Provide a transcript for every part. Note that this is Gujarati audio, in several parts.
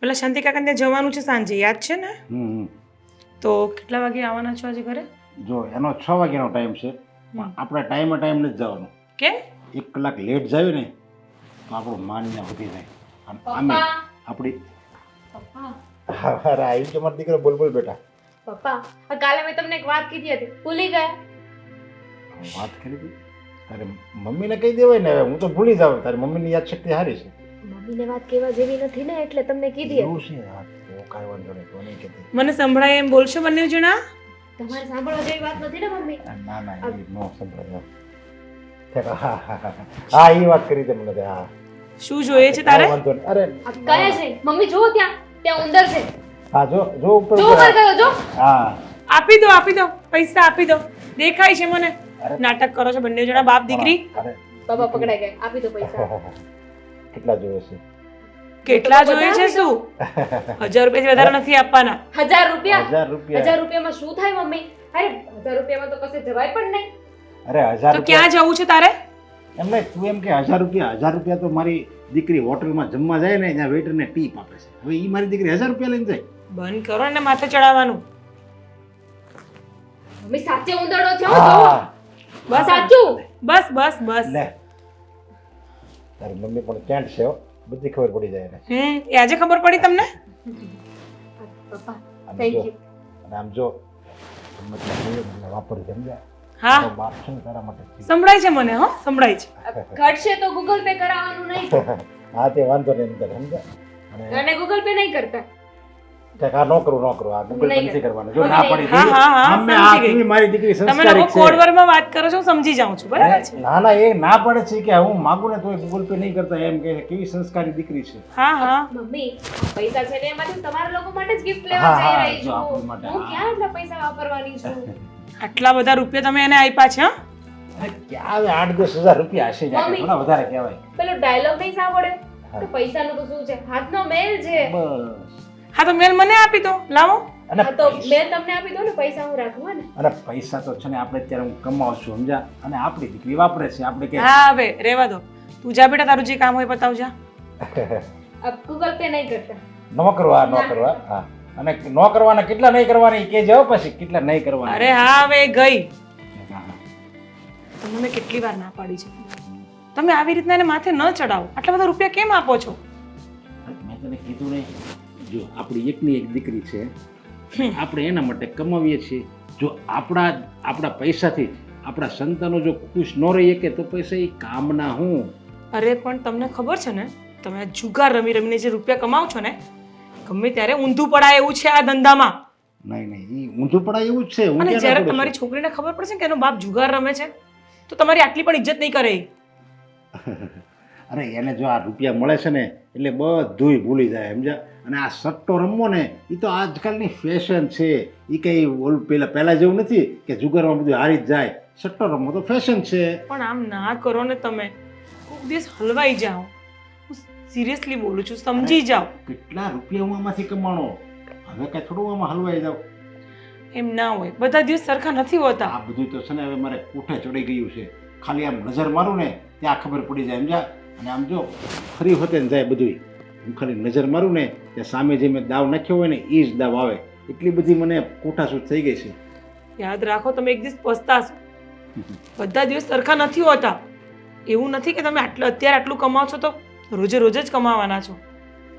પેલા શાંતિ કાકાને ત્યાં જવાનું છે સાંજે, યાદ છે ને? તો કેટલા વાગે આવવાના છો આજે ઘરે? જો એનો 6 વાગ્યાનો ટાઈમ છે, પણ આપણે ટાઈમ નથી જવાનું. કેમ? 1 કલાક લેટ જાય ને તો આપણું માન્ય વધી જાય. અને આમે આપણી અરે આવી કે મારો દીકરો બોલ બેટા. પપ્પા, કાલે મેં તમને એક વાત કીધી હતી, ભૂલી ગયા? વાત કરી હતી તારે મમ્મીને કહી દેવાય ને. હવે હું તો ભૂલી જાઉં. તારી મમ્મીની યાદશક્તિ સારી છે. મમ્મીને વાત કહેવા જેવી નથી ને, એટલે તમને કીધી એવું છે? હા તો કાંઈ વાંધો નહીં, તો નહીં કહેતી. મને સંભળાય એમ બોલશો બંને જણા? તમારે સાંભળવા જેવી વાત નથી ને મમ્મી? ના એ નો સંભળાય. હા એ વાત કરી તે મને. હા શું જોઈએ છે તારે? વાંધો નહીં. અરે આ કયા છે મમ્મી? જુઓ ત્યાં ઉંદર છે. હા જો ઉપર જો ઉપર ગયો, જો. હા આપી દો પૈસા આપી દો. દેખાય છે મને નાટક કરો છો બંને જણા બાપ દીકરી. અરે બાબા પકડાઈ ગયા, આપી દો પૈસા. કેટલા જોઈએ છે? કેટલા જોઈએ છે? શું 1000 રૂપિયા વધારે નથી આપવાના? 1000 રૂપિયા? 1000 રૂપિયા? 1000 રૂપિયામાં શું થાય મમ્મી? અરે 1000 રૂપિયામાં તો કશે જવાય પણ નહીં. અરે 1000 તો ક્યાં જવું છે તારે? એમ નહીં, તું એમ કે 1000 રૂપિયા તો મારી દીકરી હોટલમાં જમવા જાય ને ત્યાં વેઇટરને ટીપ આપે છે. હવે ઈ મારી દીકરી 1000 રૂપિયા લઈને જાય? બંધ કરો ને માથે ચડાવવાનું. મમ્મી સાચે ઉંદરડો છે, હો જુઓ. બસ સાચું. બસ લે તારી મમ્મી પણ ક્યાં છે હો, બધી ખબર પડી જાય એને. એ આજે ખબર પડી તમને? પપ્પા આમ થેન્ક જો, યુ. અને આમ જો મતલબ વાપરી સમજ્યા? હા તો બાપ છે ને તારા માટે. સંભળાય છે મને. હો સંભળાય છે. ઘટશે તો ગૂગલ પે કરાવવાનું નહીં. હા તે વાંધો નહીં અંદર સમજ્યા. અને અને ગૂગલ પે નહીં કરતા. કંઈક આ નો કરું આ ગૂગલ પે નથી કરવાનું. જો નહીં, ના નહીં. પડી હા, હા, હા, આમે સમજી આ ગઈ. તું મારી દીકરી તમે સંસ્કારી લોકો છે. કોડવર્ડમાં વાત કરો છો, હું સમજી જાઉં છું. બરાબર છે? ના એ ના પડે છે કે હું માગું ને તોય ગૂગલ પે નહીં કરતા. એમ કે કેવી સંસ્કારી દીકરી છે. હા મમ્મી આ પૈસા છે ને એમાંથી તમારા લોકો માટે જ ગિફ્ટ લેવા હા, જઈ હા, રહી જો છું. આપણી માટે, હું હા. ક્યાં એટલા પૈસા વાપરવાની છું? આટલા બધા રૂપિયા તમે એને આપ્યા છે? હા? અરે ક્યાં હવે 8-10 હજાર રૂપિયા હશે જાય, મમ્મી. થોડા વધારે કહેવાય. પેલો ડાયલોગ નહીં સાંભળ્યો હા. કે પૈસાનું તો શું છે, હાથનો મેલ છે. બસ. હા તો મેલ મને આપી દો. લાવો. અને હા તો મેલ તમને આપી દો ને, પૈસા હું રાખું હે ને. અને પૈસા તો છે ને આપણે અત્યારે હું કમાવું છું સમજા, અને આપણી દીકરી વાપરે છે. આપણે કે હા હવે રેવા દો. તું જા બેટા, તારું જે કામ હોય બતાવ જા. આ ગૂગલ પે નહીં કરતા. ન કરવા હા. અને ન કરવાના કેટલા નહીં કરવાની કે જાવ પછી કેટલા નહીં કરવાના. અરે હા હવે ગઈ. હા. તમને મેં કેટલી વાર ના પાડી છે, તમે આવી રીતના એને માથે ન ચડાવો. આટલા બધા રૂપિયા કેમ આપો છો? મેં તને કીધું નહીં, જો આપણી એકની એક દીકરી છે, આપણે એના માટે કમાવીએ છીએ. જો આપણા પૈસાથી આપણા સંતાનો જો ખુશ ન રહીએ કે તો પૈસા એ કામના હું. અરે પણ તમને ખબર છે ને, તમે આ જુગાર રમીને જે રૂપિયા કમાવ છો ને, ગમે ત્યારે ઊંધું પડાય એવું છે આ ધંધામાં. નહીં એ ઊંધું પડાય એવું જ છે. હું અને ક્યાં જ્યારે ના પડું તમારી છોકરીને ખબર પડશે કે એનો બાપ જુગાર રમે છે, તો તમારી આટલી પણ ઇજ્જત નહીં કરે એ. છું. અરે એને જો આ રૂપિયા મળે છે ને એટલે બધુંય ભૂલી જાય સમજ્યા. અને આ સટ્ટો રમવો ને એ તો આજકાલની ફેશન છે. એ કંઈ પહેલાં જેવું નથી કે જુગારમાં બધું હારી જ જાય. સટ્ટો રમવો તો ફેશન છે. પણ આમ ના કરો ને તમે, કોઈક દિવસ હલવાઈ જાઓ. હું સિરિયસલી બોલું છું, સમજી જાઓ. કેટલા રૂપિયા હું આમાંથી કમાણો, હવે કાંઈ થોડું આમાં હલવાઈ જાવ. એમ ના હોય, બધા દિવસ સરખા નથી હોતા. આ બધું તો છે ને હવે મારે કોઠે ચડી ગયું છે. ખાલી આમ નજર મારું ને ત્યાં ખબર પડી જાય સમજ્યા. અને આમ જો ફરી હોતે ને જાય બધુંય. હું ખાલી નજર મારું ને ત્યાં સામે જે મેં દાવ નાખ્યો હોય ને એ જ દાવ આવે. એટલી બધી મને કોઠાસૂટ થઈ ગઈ છે. યાદ રાખો, તમે એક દિવસ પસ્તાશો. બધા દિવસ સરખા નથી હોતા. એવું નથી કે તમે અત્યારે આટલું કમાવ છો તો રોજે રોજ જ કમાવાના છો.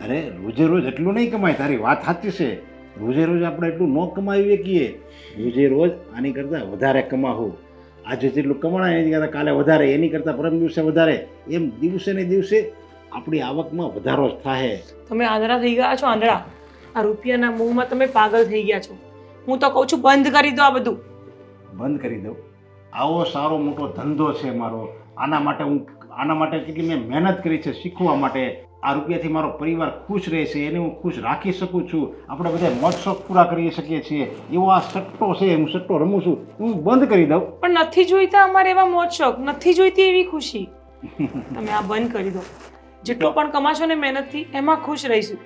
અરે રોજે રોજ એટલું નહીં કમાય. તારી વાત સાચી છે. રોજે રોજ આપણે એટલું ન કમાવી શકીએ. રોજે રોજ આની કરતાં વધારે કમાવું. આજે જેટલું કમાણા એની કરતાં કાલે વધારે, એની કરતાં પરમ દિવસે વધારે, એમ દિવસે ને દિવસે આપણી આવકમાં વધારો જ થાય. તમે આંધળા થઈ ગયા છો, આંધળા. આ રૂપિયાના મોહમાં તમે પાગલ થઈ ગયા છો. હું તો કહું છું બંધ કરી દો આ બધું. બંધ કરી દઉં? આવો સારો મોટો ધંધો છે મારો. આના માટે કેટલી મેં મહેનત કરી છે શીખવા માટે. આ રૂપિયાથી મારો પરિવાર ખુશ રહે છે, એને હું ખુશ રાખી શકું છું. આપણે બધા મોજ શોખ પૂરા કરી શકીએ છીએ. એવો આ સટ્ટો છે, હું સટ્ટો રમું છું, હું બંધ કરી દઉં? પણ નથી જોઈતા અમારે એવા મોજ શોખ, નથી જોઈતી એવી ખુશી. તમે આ બંધ કરી દો. જેટલું પણ કમાશો ને મહેનતથી એમાં ખુશ રહીશું.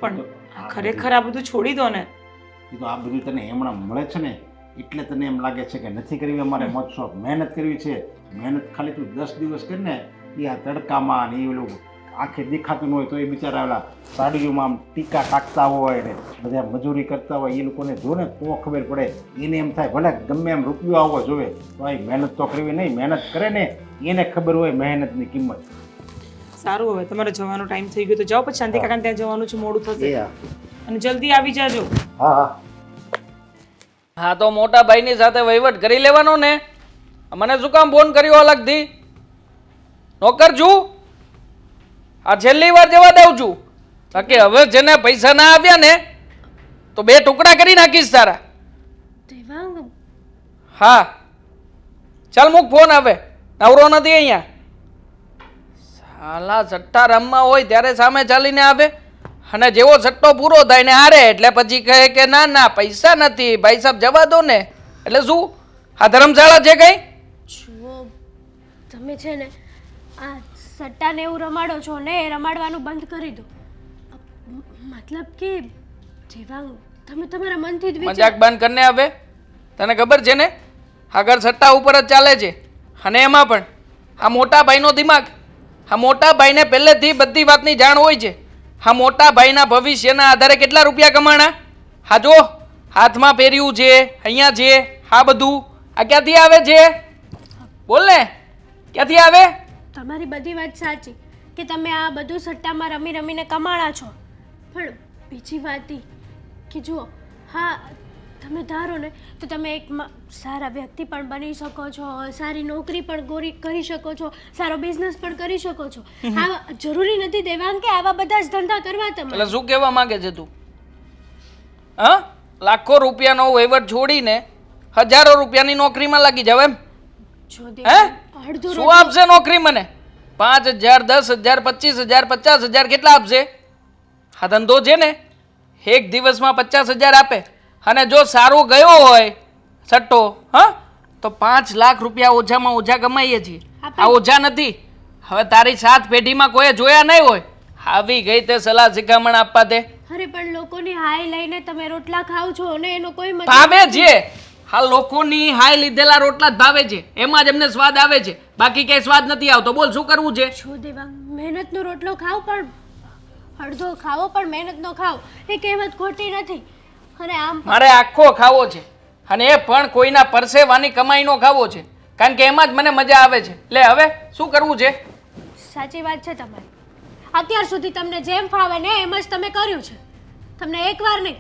પણ આ ખરેખર આ બધું છોડી દો ને. એ તો આ બધું તને હમણાં મળે છે ને એટલે તને એમ લાગે છે કે નથી કરવી અમારે મોજ શોખ. મહેનત કરવી છે. મહેનત ખાલી તું 10 દિવસ કરીને એ આ તડકામાં ને એ ઓલું આંખે દેખાતું ન હોય તો એ બિચારા ઓલા સાડીઓમાં આમ ટીકા કાઢતા હોય ને બધા મજૂરી કરતા હોય એ લોકોને જો ને તો ખબર પડે. એને એમ થાય ભલે ગમે એમ રૂપિયો આવવો જોવે તો એ મહેનત તો કરવી નહીં. મહેનત કરે ને એને ખબર હોય મહેનતની કિંમત. સારું, હવે તમારે જવાનો ટાઈમ થઈ ગયો તો જાઓ, પછી શાંતિ કાકાને ત્યાં જવાનું છે, મોડું થશે. અને જલ્દી આવી જાજો. હા હા હા તો મોટા ભાઈની સાથે વહીવટ કરી લેવાનો ને. મને શું કામ ફોન કર્યો અલગથી? નોકર છું, આ છેલ્લી વાર જવા દઉં છું. બાકી હવે જેને પૈસા ના આવ્યા ને તો 2 ટુકડા કરી નાખીશ તારા. દેવાંગ, હા ચાલ મૂક ફોન, હવે નવરો નથી અહીંયા. સાલા સટ્ટા રમવા હોય ત્યારે સામે ચાલીને આવે અને જેવો સટ્ટો પૂરો થાય ને હારે એટલે પછી કહે કે ના ના પૈસા નથી ભાઈ સાહેબ જવા દો ને. એટલે શું આ ધર્મશાળા છે કઈ? જુઓ, તમે છે ને આ સટ્ટાને એવું રમાડો છો ને, એ રમાડવાનું બંધ કરી દો. મતલબ કે દેવાંગ, તમે તમારા મનથી જ મજાક બંધ કરીને હવે. તને ખબર છે ને આગળ સટ્ટા ઉપર જ ચાલે છે. અને એમાં પણ આ મોટા ભાઈનો દિમાગ, આ મોટા ભાઈને પહેલેથી બધી વાતની જાણ હોય છે. આ મોટા ભાઈના ભવિષ્યના આધારે કેટલા રૂપિયા કમાણા. હા જો હાથમાં પહેર્યું છે, અહીંયા છે, આ બધું આ ક્યાંથી આવે છે? બોલ ને, ક્યાંથી આવે? તમારી બધી વાત સાચી કે તમે આ બધું સટ્ટામાં રમી રમીને કમાણા છો, પણ બીજી વાત એ કે જુઓ, હા તમે ધારો ને તો તમે એક સારા વ્યક્તિ પણ બની શકો છો, સારી નોકરી પણ કરી શકો છો, સારો બિઝનેસ પણ કરી શકો છો. આ જરૂરી નથી દેવાંગ કે આવા બધા જ ધંધા કરવા તમે. એટલે શું કહેવા માંગે છે તું? હા, લાખો રૂપિયાનો વહીવટ છોડીને હજારો રૂપિયાની નોકરીમાં લાગી જાવ એમ? જો હે દેવાંગ, અડધું શું આપશે નોકરી મને? 5,000 10,000 25,000 50,000 કેટલા આપશે? આ ધંધો છે ને એક દિવસમાં 50,000 આપે અને જો સારું ગયો હોય સટ્ટો, હા તો 5 લાખ રૂપિયા ઓછામાં ઓછા કમાઈએ છીએ. આ ઓછા નથી. હવે તારી 7 પેઢીમાં કોઈ જોયા નહીં હોય, આવી ગઈ તે સલાહ શિખામણ આપવા તે. અરે પણ લોકોની હાય લઈને તમે રોટલા ખાવ છો ને એનો કોઈ મતલબ ભાવે છે. હા લોકોની હાય લીધેલા રોટલા જ ભાવે છે, એમાં જ એમને સ્વાદ આવે છે, બાકી કઈ સ્વાદ નથી આવતો. બોલ શું કરવું છે? છો દેવાંગ, મહેનતનો રોટલો ખાવ પણ અડધો ખાવો પણ મહેનતનો ખાવ, એ કહેવત ખોટી નથી. અને આમ મારે આખો ખાવો છે અને એ પણ કોઈના પરસેવાની કમાઈનો ખાવો છે, કારણ કે એમાં જ મને મજા આવે છે. લે હવે શું કરવું છે? સાચી વાત છે તમારી. અત્યાર સુધી તમને જેમ ફાવે ને એમ જ તમે કર્યું છે. તમને એકવાર નહીં,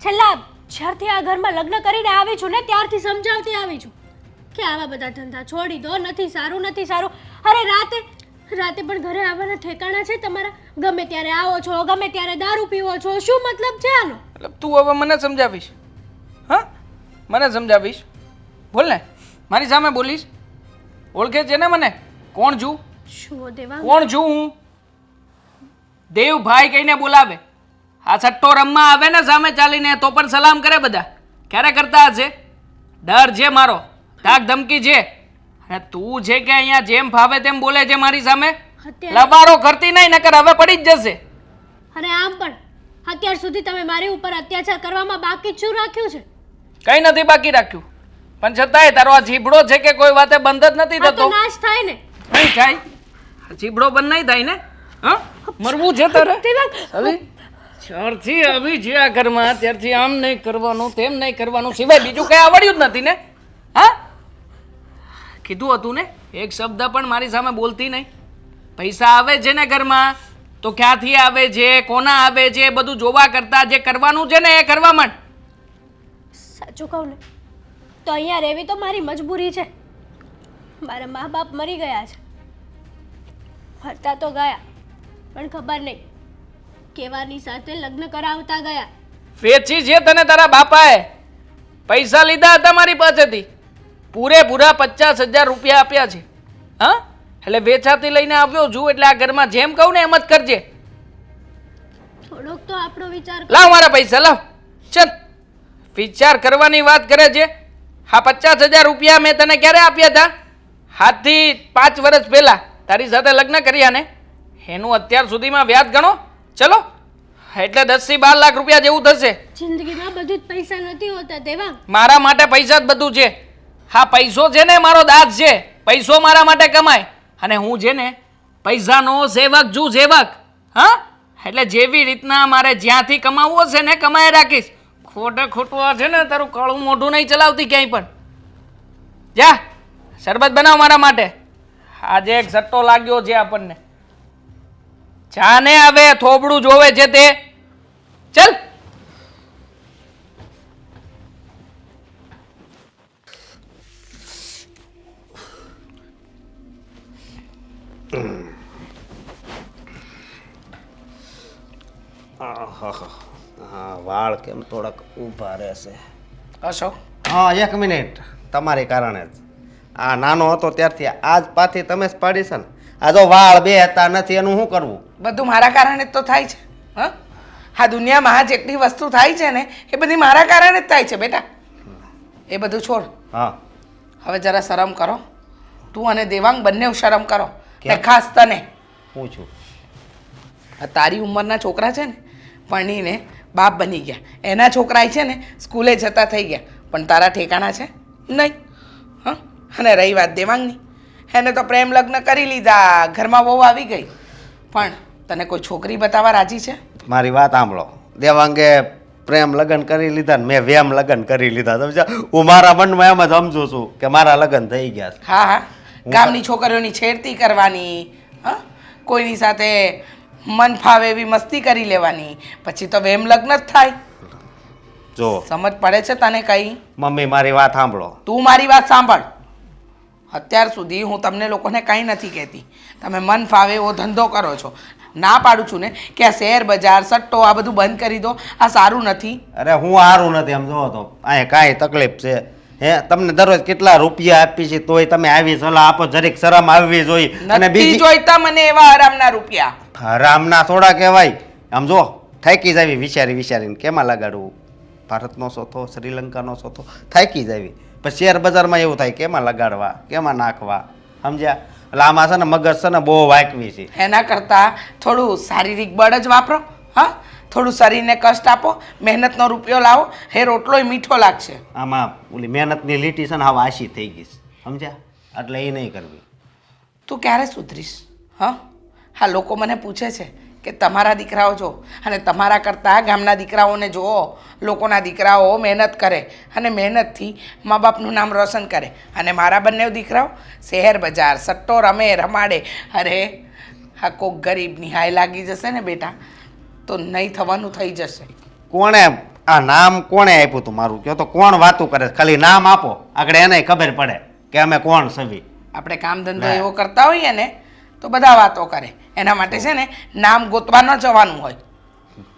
છેલ્લા જ્યારથી આ ઘરમાં લગ્ન કરીને આવી છું ને ત્યારથી સમજાવતી આવી છું કે આવા બધા ધંધા છોડી દો, નથી સારું નથી સારું. અરે રાતે પણ ઘરે આવવાના ઠેકાણા છે તમારા? ગમે ત્યારે આવો છો, ગમે ત્યારે દારૂ પીવો છો, શું મતલબ છે આનો? એટલે તું હવે મને સમજાવીશ? હા મને સમજાવીશ? બોલ ને, મારી સામે બોલીશ? ઓળખે છે ને મને? કોણ છું? શું દેવાંગ, કોણ છું હું? દેવભાઈ કહીને બોલાવે. આ સટ્ટો રમવા આવે ને સામે ચાલીને તો પણ સલામ કરે બધા. ક્યારે કરતા હશે? ડર છે મારો, ધાક ધમકી છે. અને તું છે કે અહીંયા જેમ ફાવે તેમ બોલે છે મારી સામે? લબારો કરતી નહીં નકર હવે પડી જ જશે. અને આમ પણ અત્યાર સુધી તમે મારી ઉપર અત્યાચાર કરવામાં બાકી જ શું રાખ્યું છે? કઈ નથી બાકી રાખ્યું, પણ છતાંય તારો આ જીભડો છે કે કોઈ વાતે બંધ જ નથી આ તો થતો. નાશ થાય ને. નહીં થાય. જીભડો બંધ નહીં થાય ને. હા મરવું છે તારે? હવે જ્યારથી આવી છે આ ઘરમાં ત્યારથી આમ નહીં કરવાનું તેમ નહીં કરવાનું સિવાય બીજું કઈ આવડ્યું જ નથી ને. હા કીધું હતું ને એક શબ્દ પણ મારી સામે બોલતી નહીં. પૈસા આવે છે ને ઘરમાં તો ક્યાંથી આવે છે, કોના આવે છે, એ બધું જોવા કરતા જે કરવાનું છે ને એ કરવા માંડ. સાચું કહું ને તો અહીંયા રહેવી તો મારી મજબૂરી છે. મારા મા બાપ મરી ગયા છે, ફરતા તો ગયા પણ ખબર નહીં કેવાની સાથે લગ્ન કરાવતા ગયા. વેચી છે તને તારા બાપાએ, પૈસા લીધા હતા મારી પાસેથી, પૂરેપૂરા 50,000 રૂપિયા આપ્યા છે. હા એટલે વેચાતી લઈને આવ્યો છું, એટલે આ ઘરમાં જેમ કહું ને એમ જ કરજે. થોડોક તો આપણો વિચાર કરો. લાવ મારા પૈસા લાવ. ચલ વિચાર કરવાની વાત કરે છે. હા 50,000 રૂપિયા મેં તને ક્યારે આપ્યા હતા? આજથી 5 વર્ષ પહેલા તારી સાથે લગ્ન કર્યા ને એનું અત્યાર સુધીમાં વ્યાજ ગણો. ચલો એટલે 10 થી 12 લાખ રૂપિયા જેવું થશે. જિંદગીમાં બધું જ પૈસા નથી હોતા દેવાંગ. મારા માટે પૈસા જ બધું છે. હા પૈસો છે ને મારો દાંત છે, પૈસો મારા માટે કમાય અને હું છે ને પૈસાનો સેવક જુ સેવક. હા, એટલે જેવી રીતના મારે જ્યાંથી કમાવવો છે ને કમાઈ રાખીશ. ખોટે ખોટું આ છે ને તારું કાળું મોઢું નહીં ચલાવતી ક્યાંય પણ. જા શરબત બનાવ મારા માટે. આજે એક સટ્ટો લાગ્યો છે આપણને. જા ને હવે થોબડું જોવે છે તે. ચલ. હા, વાળ કેમ થોડાક ઊભા રહેશે. અશોક, હા, એક મિનિટ. તમારી કારણે જ આ નાનો હતો ત્યારથી આજ પાછી તમે જ પાડી છે ને. આ જો વાળ બે હતા નથી એનું શું કરવું? બધું મારા કારણે જ તો થાય છે. હા, આ દુનિયામાં આ જેટલી વસ્તુ થાય છે ને એ બધી મારા કારણે જ થાય છે બેટા. એ બધું છોડ. હા, હવે જરા શરમ કરો. તું અને દેવાંગ બંને શરમ કરો. કેમ? ને ખાસ તને. પૂછું. આ તારી ઉંમરના છોકરા છે ને ભણીને બાપ બની ગયા. એના છોકરા છે ને સ્કૂલે જતા થઈ ગયા. પણ તારા ઠેકાણા છે નહીં. હા, અને રહી વાત દેવાંગની, એને તો પ્રેમ લગ્ન કરી લીધા, ઘરમાં બહુ આવી ગઈ. પણ તને કોઈ છોકરી બતાવવા રાજી છે? મારી વાત સાંભળો. દેવાંગે પ્રેમ લગ્ન કરી લીધા ને મેં વેમ લગ્ન કરી લીધા. સમજ્યા? હું મારા મનમાં એમ જ સમજુ છું કે મારા લગ્ન થઈ ગયા છે. હા હા, ગામની છોકરીઓની છેડતી કરવાની, હા, કોઈની સાથે મન ફાવે એવી મસ્તી કરી લેવાની, પછી તો વેમ લગ્ન જ થાય. જો સમજ પડે છે તને કઈ? મમ્મી મારી વાત સાંભળો. તું મારી વાત સાંભળ. અત્યાર સુધી હું તમને લોકોને કંઈ નથી કહેતી. તમે મન ફાવે એવો ધંધો કરો છો. ના પાડું છું ને કે આ શેર બજાર સટ્ટો આ બધું બંધ કરી દો. આ સારું નથી. અરે હું સારું નથી એમ જોવો તો અહીંયા કાંઈ તકલીફ છે? હે, તમને દરરોજ કેટલા રૂપિયા આપી છે તોય તમે આવી સલાહ આપો. જરીક શરમ આવવી જોઈએ. અને નથી બીજી જોઈતા મને એવા આરામના રૂપિયા. હરામના થોડા કહેવાય. આમ જો થાકી જાવી વિચારી વિચારીને કેમાં લગાડવું. ભારતનો સોથો, શ્રીલંકાનો સોથો, થાકી જાવી. પછી શેર બજારમાં એવું થાય કેમાં લગાડવા, કેમાં નાખવા. સમજ્યા? એટલે આમાં છે ને મગજ છે ને બહુ વાંકવી છે. એના કરતાં થોડું શારીરિક બળ જ વાપરો. હા, થોડું શરીરને કષ્ટ આપો, મહેનતનો રૂપિયો લાવો, હે રોટલોય મીઠો લાગશે. આમાં ઓલી મહેનતની લીટી છે ને હવે આશી થઈ ગઈ છે. સમજ્યા? એટલે એ નહીં કરવી. તું ક્યારે સુધરીશ? હા હા, લોકો મને પૂછે છે કે તમારા દીકરાઓ જો અને તમારા કરતાં ગામના દીકરાઓને જુઓ. લોકોના દીકરાઓ મહેનત કરે અને મહેનતથી મા બાપનું નામ રોશન કરે, અને મારા બંને દીકરાઓ શહેર બજાર સટ્ટો રમે રમાડે. અરે હા, કોક ગરીબ નિહાય લાગી જશે ને બેટા તો નહીં થવાનું થઈ જશે. કોણે આ નામ કોણે આપ્યું તું મારું? કહો તો કોણ વાતું કરે? ખાલી નામ આપો, આગળ એને ખબર પડે કે અમે કોણ સવી. આપણે કામ ધંધો એવો કરતા હોઈએ ને તો બધા વાતો કરે. એના માટે છે ને નામ ગોતવા ન જવાનું હોય.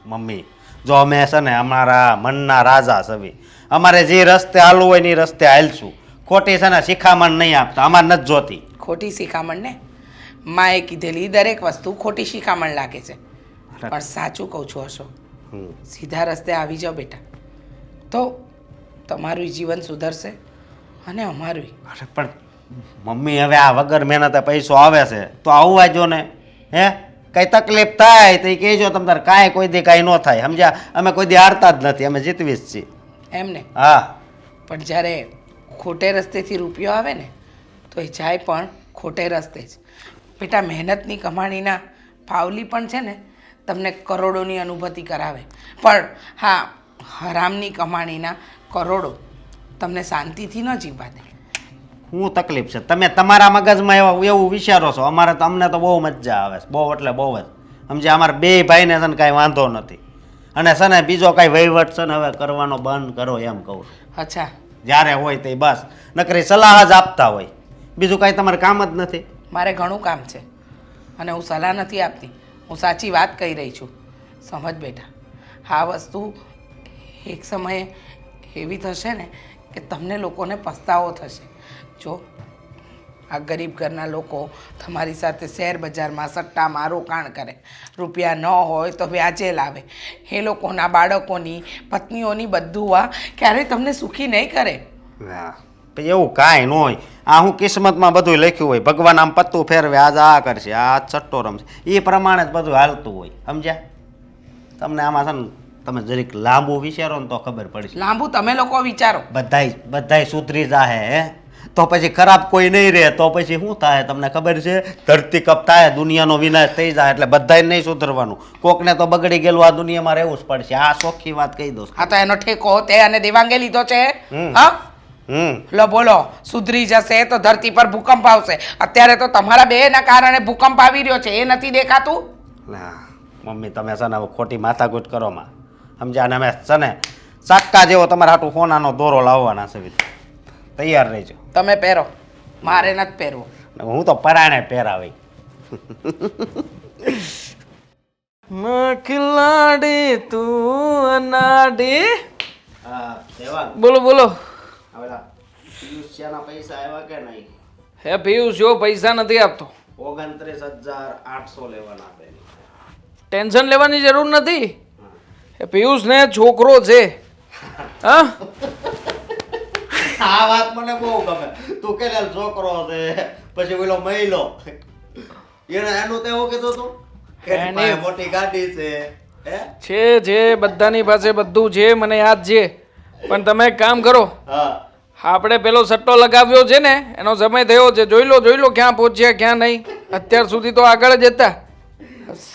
મમ્મી જો અમે છે ને અમારા મનના રાજા સવી. અમારે જે રસ્તે હાલવું હોય ને એ રસ્તે હાલશું. ખોટી છે ને શિખામણ નહીં આપતા. અમારે નથી જોતી ખોટી શિખામણ ને. માએ કીધેલી દરેક વસ્તુ ખોટી શિખામણ લાગે છે. પણ સાચું કહું છું અશોક, સીધા રસ્તે આવી જાઓ બેટા તો તમારું જીવન સુધરશે અને અમારું. અરે પણ મમ્મી હવે આ વગર મહેનતે પૈસો આવે છે તો આવવા જો ને. હે, કઈ તકલીફ થાય તો એ કહેજો. તમ તારે કાંઈ કોઈ દી કાંઈ ન થાય. સમજ્યા? અમે કોઈ દી હારતા જ નથી. અમે જીતવી જ છીએ. એમને હા, પણ જ્યારે ખોટે રસ્તેથી રૂપિયો આવે ને તો એ જાય પણ ખોટે રસ્તે જ. બેટા મહેનતની કમાણીના પાવલી પણ છે ને તમને કરોડોની અનુભૂતિ કરાવે, પણ હા હરામની કમાણીના કરોડો તમને શાંતિથી ન જીવવા દે. શું તકલીફ છે? તમે તમારા મગજમાં એવું વિચારો છો. અમારે તો અમને તો બહુ મજા આવે છે. બહુ એટલે બહુ જ. સમજ્યા? અમારા બે ભાઈને છે ને કાંઈ વાંધો નથી. અને છે ને બીજો કાંઈ વહીવટ છે ને હવે કરવાનો બંધ કરો એમ કહું છું. અચ્છા, જ્યારે હોય તે બસ નકરી સલાહ જ આપતા હોય. બીજું કાંઈ તમારે કામ જ નથી. મારે ઘણું કામ છે અને હું સલાહ નથી આપતી, હું સાચી વાત કહી રહી છું. સમજ બેટા, આ વસ્તુ એક સમયે એવી થશે ને કે તમને લોકોને પસ્તાવો થશે. જો આ ગરીબ ઘરના લોકો તમારી સાથે શેર બજારમાં સટ્ટામાં રોકાણ કરે, રૂપિયા ન હોય તો વ્યાજે લાવે. એ લોકોના બાળકોની પત્નીઓની બધું આ ક્યારેય તમને સુખી નહીં કરે. એવું કાંઈ ન હોય. આ હું કિસ્મતમાં બધું લખ્યું હોય. ભગવાન આમ પત્તું ફેરવે, આજ આ કરશે, આ સટ્ટો રમશે, એ પ્રમાણે જ બધું હાલતું હોય. સમજ્યા? તમને આમાં છે ને તમે જરીક લાંબુ વિચારો ને તો ખબર પડશે. લાંબુ તમે લોકો વિચારો. બધાય સુધરી જાહે. હે, તો પછી ખરાબ કોઈ નહીં રહે તો પછી શું થાય તમને ખબર છે? ધરતી કપ થાય, દુનિયાનો વિનાશ થઈ જાય એટલે બધાય નહીં સુધરવાનું. કોકને તો બગડી ગયેલું આ દુનિયામાં રહેવું જ પડશે. આ ચોખ્ખી વાત કહી દો. હા તો એનો ઠેકો તે અને દેવાંગે લીધો છે. હમ. હા હમ લો બોલો, સુધરી જશે તો ધરતી પર ભૂકંપ આવશે. અત્યારે તો તમારા બેના કારણે ભૂકંપ આવી રહ્યો છે, એ નથી દેખાતું? ના મમ્મી તમે છે ને હવે ખોટી માથાકૂટ કરો માં સમજ્યા ને? અમે છે ને સાક્કા જેવો તમારા હાટું સોનાનો દોરો લાવવાના છે. તૈયાર રહેજો. તમે પહેરો, મારે નથી પહેરવો. હું તો પરાણે પહેરાવી. મખલાડી તું અનાડી. હા દેવાંગ, બોલો બોલો. હવે પિયુષિયાના પૈસા આવ્યા કે નહીં? હે પિયુષ જો પૈસા નથી આપતો. 29,800 લેવાના છે. ટેન્શન લેવાની જરૂર નથી. એ પિયુષ ને છોકરો છે. હા આ વાત મને બહુ ગમે. તું કે છોકરો છે પછી પેલો મહિલો એનું તો એવું કીધું તું કે એની પાસે મોટી ગાડી છે. છે બધાની પાસે બધું છે, મને યાદ છે. પણ તમે એક કામ કરો, હા આપણે પેલો સટ્ટો લગાવ્યો છે ને એનો સમય થયો છે. જોઈ લો ક્યાં પહોંચ્યા ક્યાં નહીં. અત્યાર સુધી તો આગળ જ હતા.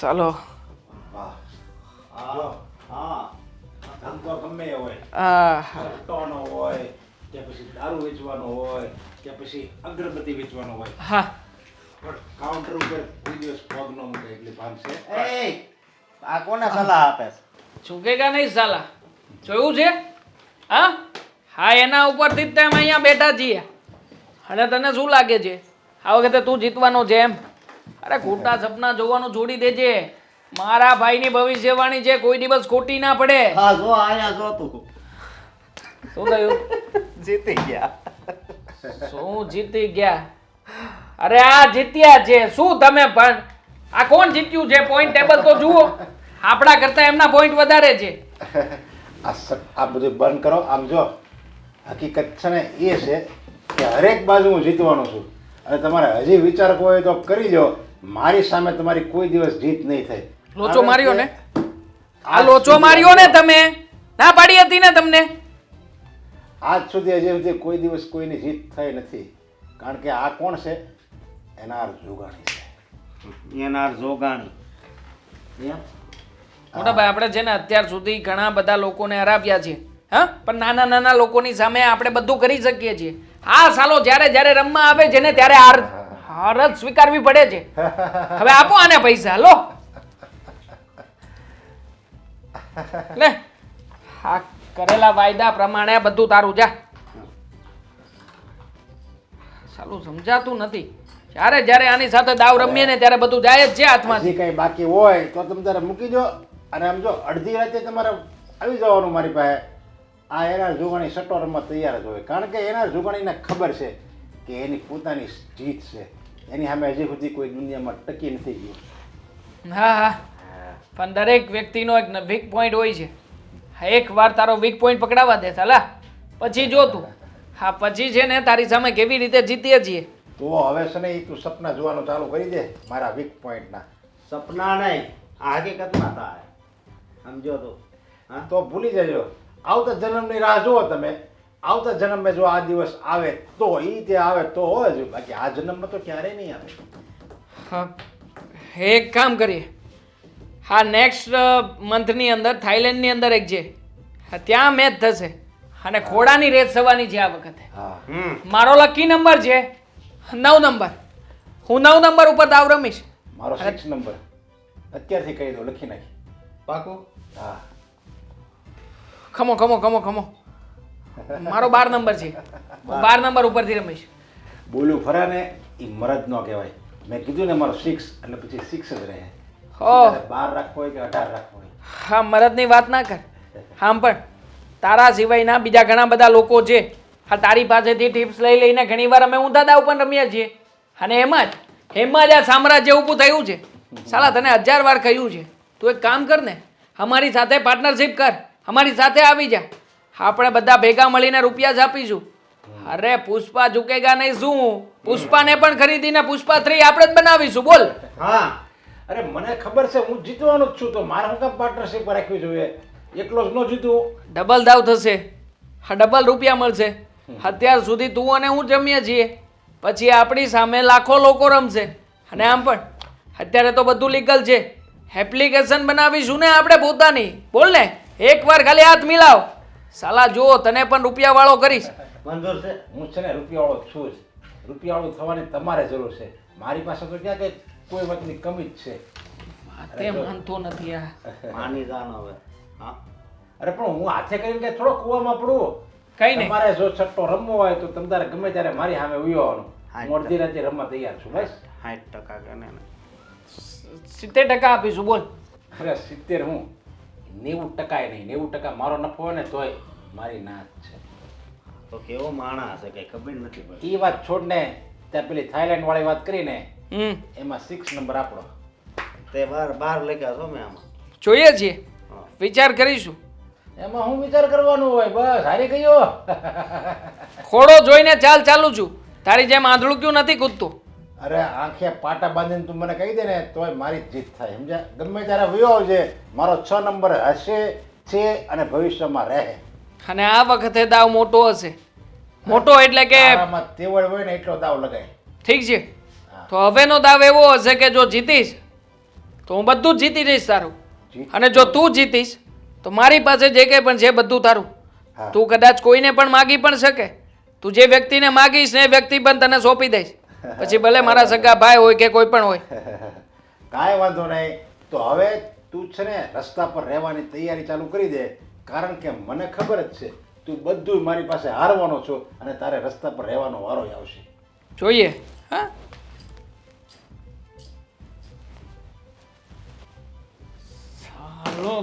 ચાલો. જો હા ધંધો ગમે એ હોય, હા સટ્ટોનો હોય કે પછી દારૂ વેચવાનો હોય કે પછી અગરબત્તી વેચવાનો હોય, હા પણ કાઉન્ટર ઉપર કોઈ દિવસ પગ ન મૂકે એટલી ભાન છે. એ આ કોને સલાહ આપે છે? ચૂકેગા નહીં સાલા. જોયું છે? હા હા એના ઉપરથી જ તેમ અહીંયા બેઠા છીએ. અને તને શું લાગે છે આ વખતે તું જીતવાનો છે એમ? અરે ખોટા સપના જોવાનું છોડી દેજે. મારા ભાઈની ભવિષ્યવાણી છે, કોઈ દિવસ ખોટી ના પડે. હા જો આયા જો તું શું થયું? જીતી ગયા. શું જીતી ગયા? અરે આ જીત્યા છે. શું તમે પણ આ કોણ જીત્યું છે? પોઈન્ટ ટેબલ તો જુઓ. આપણા કરતા એમના પોઈન્ટ વધારે છે. આ બધું બંધ કરો. આમ જો હકીકત છે ને એ છે કે હરેક બાજુ હું જીતવાનો છું, અને તમારે હજી વિચાર હોય તો કરી દો. મારી સામે તમારી કોઈ દિવસ જીત નહીં થાય. લોચો માર્યો ને? આ લોચો માર્યો ને તમે? ના પાડી હતી ને તમને? આજ સુધી હજી સુધી કોઈ દિવસ કોઈની જીત થઈ નથી. કારણ કે આ કોણ છે? એનાર જોગાણી છે. એનાર જોગાણી. મોટા ભાઈ આપણે છે ને અત્યાર સુધી ઘણા બધા લોકોને હરાવ્યા છે. હા પણ નાના નાના લોકોની સામે આપણે બધું કરી શકીએ છીએ. હા સાલો જ્યારે જ્યારે રમવા આવે છે ને ત્યારે હાર જ સ્વીકારવી પડે છે. હવે આપો આને પૈસા લો. લે હા કરેલા વાયદા પ્રમાણે બધું તારું જા. સાલું સમજાતું નથી. જ્યારે જ્યારે આની સાથે દાવ રમીએ ને ત્યારે બધું જાય જ છે હાથમાંથી. હજી કઈ બાકી હોય તો તમે તારે મૂકી દો, અને આમ જો અડધી રાતે તમારે આવી જવાનું મારી પાસે. આ એના જોગાણી સટ્ટો રમવા તૈયાર જ હોય, કારણ કે એના જોગાણીને ખબર છે કે એની પોતાની જીત છે. એની સામે હજી સુધી કોઈ દુનિયામાં ટકી નથી ગયું. હા હા પણ દરેક વ્યક્તિનો એક વીક પોઈન્ટ હોય છે. એક વાર તારો વીક પોઈન્ટ પકડાવા દે સાલા, પછી જો તું. હા પછી છે ને તારી સામે કેવી રીતે જીતીએ છીએ. તો હવે છે ને એ તું સપના જોવાનું ચાલુ કરી દે મારા વીક પોઈન્ટના. સપના નહીં, આ હકીકતમાં થાય. સમજો તો? હા તો ભૂલી જજો. આવતા જન્મની રાહ જુઓ તમે. આવતા જન્મમાં જો આ દિવસ આવે તો એ તે આવે તો હોય જ, બાકી આ જન્મમાં તો ક્યારેય નહીં આવે. હા એક કામ કરીએ. હા નેક્સ્ટ મંથની અંદર થાઈલેન્ડની અંદર એક છે, હા, ત્યાં મેચ થશે અને ઘોડાની રેસ થવાની છે આ વખતે. હા મારો લકી નંબર છે 9 નંબર. હું 9 નંબર ઉપર દાવ રમીશ. મારો 6 નંબર અત્યારથી કહી દો, લખી નાખી. પાકું? હા ખમો ખમો ખમો ખમો. મારો 12 નંબર છે. હું 12 નંબર ઉપરથી રમીશ. બોલ્યું ખરા ને એ મરદ ન કહેવાય. મેં કીધું ને મારો 6 એટલે પછી 6 જ રહે. ઓહ 12 રાખવો હોય કે 18 રાખવો હોય. હા મરદની વાત ના કર. આમ પણ તારા સિવાયના બીજા ઘણા બધા લોકો છે. હા તારી પાસેથી ટિપ્સ લઈ લઈને ઘણીવાર અમે ઊંધા દાવ પણ રમીએ છીએ. અને એમાં જ આ સામ્રાજ્ય ઊભું થયું છે. સાલા તને 1000 વાર કહ્યું છે, તું એક કામ કર ને, અમારી સાથે પાર્ટનરશિપ કર, અમારી સાથે આવી જા. આપણે બધા ભેગા મળીને રૂપિયા જ આપીશું. અરે પુષ્પા ઝુકેગા નહીં શું? પુષ્પાને પણ ખરીદીને પુષ્પા 3 આપણે જ બનાવીશું. બોલ. હા અરે મને ખબર છે હું જીતવાનો જ છું, તો મારે હું કામ પાર્ટનરશિપ રાખવી જોઈએ? એકલો જ ન જીતું. ડબલ દાવ થશે. હા ડબલ રૂપિયા મળશે. અત્યાર સુધી તું અને હું જમીએ છીએ, પછી આપણી સામે લાખો લોકો રમશે. અને આમ પણ અત્યારે તો બધું લીગલ છે. એપ્લિકેશન બનાવીશું ને આપણે પોતાની. બોલ ને, એકવાર ખાલી હાથ મિલાવ, સાલા જો તને પણ રૂપિયાવાળો કરીશ. મંજૂર છે. હું છે ને રૂપિયાવાળો છું જ. રૂપિયાવાળું થવાની તમારે જરૂર છે. મારી પાસે તો ક્યાં કે કોઈ વાતની કમી જ છે. તે માનતો નથી આ. માની જાન હવે. હા અરે પણ હું હાથે કરીને કે થોડો કૂવામાં પડું. કઈ નહીં. તમારે જો છટ્ટો રમવો હોય તો તમે તારે ગમે ત્યારે મારી સામે ઉયો આવવાનું. હા, હું અડધી રાતે રમવા તૈયાર છું બસ. 60% ગણે ને. 70% આપીશું. બોલ. અરે 70 હું 90% નહીં. 90% મારો નફો હોય ને તોય મારી ના જ છે. તો કેવો માણસ હશે કઈ ખબર નથી પડતી. એ વાત છોડ ને, ત્યાં પેલી થાઈલેન્ડ વાળી વાત કરીને એમાં 6 નંબર આપણો. તે બાર લખ્યા છો મેં આમાં. જોઈએ છીએ, વિચાર કરીશું. એમાં હું વિચાર કરવાનું હોય, બસ હારી ગયો. ખોડો જોઈને ચાલ ચાલુ છું. તારી જેમ આંધળું ક્યું નથી કૂદતું. અરે આંખે પાટા બાંધીને તું મને કહી દે ને તોય મારી જ જીત થાય, સમજ્યા? ગમે ત્યારે વયો આવજે, મારો 6 નંબર હશે, છે અને ભવિષ્યમાં રહે. અને આ વખતે દાવ મોટો હશે. મોટો એટલે કે આરામાં તેવડ હોય ને એટલો દાવ લગાય. ઠીક છે. તો હવેનો દાવ એવો હશે કે જો જીતીશ તો હું બધું જ જીતી જઈશ તારું. અને જો તું જીતીશ તો મારી પાસે જે કંઈ પણ છે બધું તારું. હા. તું કદાચ કોઈને પણ માગી પણ શકે. તું જે વ્યક્તિને માગીશ ને એ વ્યક્તિ પણ તને સોંપી દઈશ. પછી ભલે મારા સગા ભાઈ હોય કે કોઈ પણ હોય. કાંઈ વાંધો નહીં. તો હવે તું છે ને રસ્તા પર રહેવાની તૈયારી ચાલુ કરી દે, કારણ કે મને ખબર જ છે તું બધું મારી પાસે હારવાનો છો અને તારે રસ્તા પર રહેવાનો વારો આવશે. જોઈએ. હા, સાલો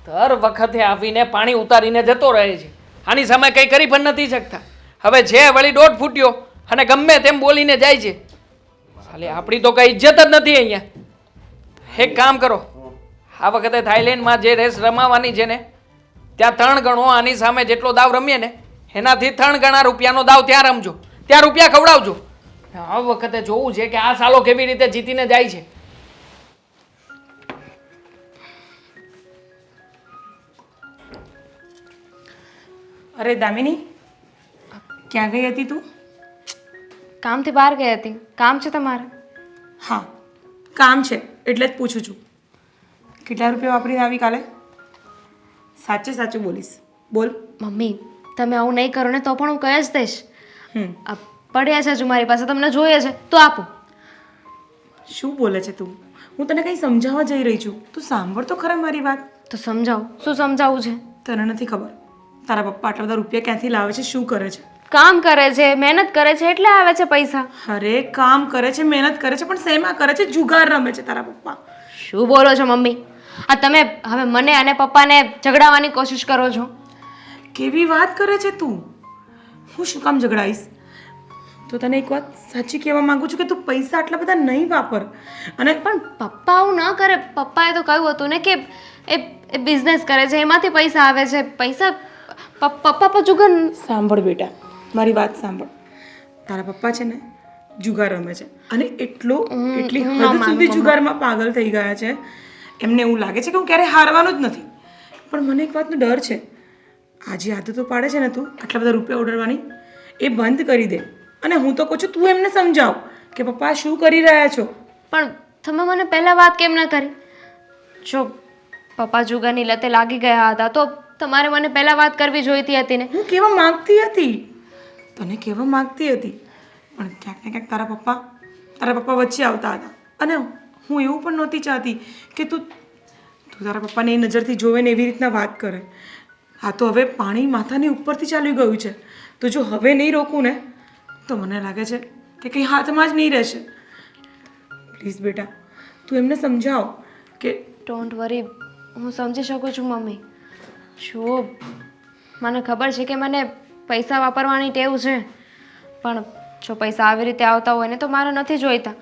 દર વખતે આવીને પાણી ઉતારીને જતો રહે છે. આની સામે કંઈ કરી પણ નથી શકતા. હવે છે વળી દોઢ ફૂટ્યો અને ગમે તેમ બોલીને જાય છે. સાલે આપણી તો કઈ ઇજ્જત જ નથી અહીંયા. એક કામ કરો, આ વખતે થાઈલેન્ડમાં જે રેસ રમાવાની છે ને ત્યાં 3 ગણો આની સામે જેટલો દાવ રમીએ ને એનાથી 3 ગણા રૂપિયાનો દાવ ત્યાં રમજો, ત્યાં રૂપિયા ખવડાવજો. આ વખતે જોવું છે કે આ સાલો કેવી રીતે જીતીને જાય છે. અરે દામિની, ક્યાં ગઈ હતી તું? કામથી બહાર ગઈ હતી. કામ છે તમારે? હા, કામ છે એટલે જ પૂછું છું. કેટલા રૂપિયા વાપરીને આવી કાલે? સાચે સાચું બોલીશ, બોલ. મમ્મી તમે આવું નહીં કરો ને તો પણ હું કહી જ દઈશ. હમ આ પડ્યા છે હજુ મારી પાસે, તમને જોઈએ છે તો આપો. શું બોલે છે તું? હું તને કંઈ સમજાવવા જઈ રહી છું, તું સાંભળ તો ખરા મારી વાત. તો સમજાવો, શું સમજાવવું છે? તને નથી ખબર તારા પપ્પા આટલા બધા રૂપિયા ક્યાંથી લાવે છે, શું કરે છે? કામ કરે છે, મહેનત કરે છે એટલે આવે છે પૈસા. અરે કામ કરે છે, મહેનત કરે છે, પણ શેમાં કરે છે? જુગાર રમે છે તારા પપ્પા. શું બોલો છો મમ્મી? આ તમે હવે મને અને પપ્પાને ઝઘડાવવાની કોશિશ કરો છો. કેવી વાત કરે છે તું? હું શું કામ ઝઘડાઈશ? તો તને એક વાત સાચી કહેવા માંગુ છું કે તું પૈસા આટલા બધા નહીં વાપર. અને પણ પપ્પા આવું ન કરે. પપ્પાએ તો કહ્યું હતું ને કે એ બિઝનેસ કરે છે, એમાંથી પૈસા આવે છે. પૈસા પપ્પા પર જુગાર. સાંભળ બેટા, મારી વાત સાંભળ. તારા પપ્પા છે ને જુગાર રમે છે અને એટલી હદ સુધી જુગારમાં પાગલ થઈ ગયા છે. એમને એવું લાગે છે કે હું ક્યારે હારવાનો જ નથી. પણ મને એક વાતનો ડર છે. આ જે આદતો પાડે છે ને તું આટલા બધા રૂપિયા ઉડાડવાની, એ બંધ કરી દે. અને હું તો કહું છું તું એમને સમજાવ કે પપ્પા શું કરી રહ્યા છો. પણ તમે મને પહેલાં વાત કેમ ન કરી? જો પપ્પા જુગારની લતે લાગી ગયા હતા તો તમારે મને પહેલાં વાત કરવી જોઈતી હતી ને. હું કહેવા માંગતી હતી, તને કહેવા માંગતી હતી, પણ ક્યાંક ને ક્યાંક તારા પપ્પા વચ્ચે આવતા હતા. અને હું એવું પણ નહોતી ચાહતી કે તું તારા પપ્પાને એ નજરથી જોવે ને એવી રીતના વાત કરે. આ તો હવે પાણી માથાની ઉપરથી ચાલી ગયું છે. તો જો હવે નહીં રોકું ને તો મને લાગે છે કે કંઈ હાથમાં જ નહીં રહેશે. પ્લીઝ બેટા, તું એમને સમજાવ કે ડોન્ટ વરી, હું સમજી શકું છું મમ્મી. શું મને ખબર છે કે મને પૈસા વાપરવાની ટેવ છે, પણ જો પૈસા આવી રીતે આવતા હોય ને તો મારે નથી જોઈતા.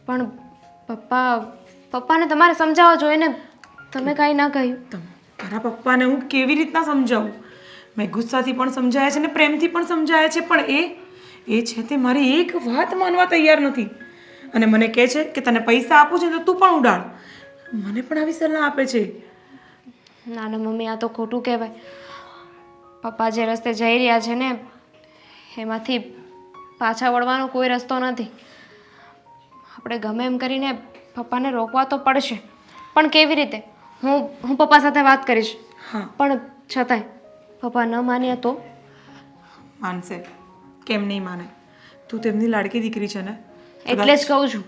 પણ પપ્પાને તમારે સમજાવવા જોઈએ ને. તમે કાંઈ ના કહ્યું. તારા પપ્પાને હું કેવી રીતના સમજાવું? મેં ગુસ્સાથી પણ સમજાયા છે ને પ્રેમથી પણ સમજાયા છે, પણ એ છે તે મારી એક વાત માનવા તૈયાર નથી. અને મને કહે છે કે તને પૈસા આપું છે તો તું પણ ઉડાડ. મને પણ આવી સલાહ આપે છે. ના ના મમ્મી, આ તો ખોટું કહેવાય. પપ્પા જે રસ્તે જઈ રહ્યા છે ને એમાંથી પાછા વળવાનો કોઈ રસ્તો નથી. આપણે ગમે એમ કરીને પપ્પાને રોકવા તો પડશે, પણ કેવી રીતે? હું પપ્પા સાથે વાત કરીશ. હા પણ છતાંય પપ્પા ન માન્યા તો? માનશે, કેમ નહીં માને? તું તેમની લાડકી દીકરી છે ને. એટલે જ કહું છું,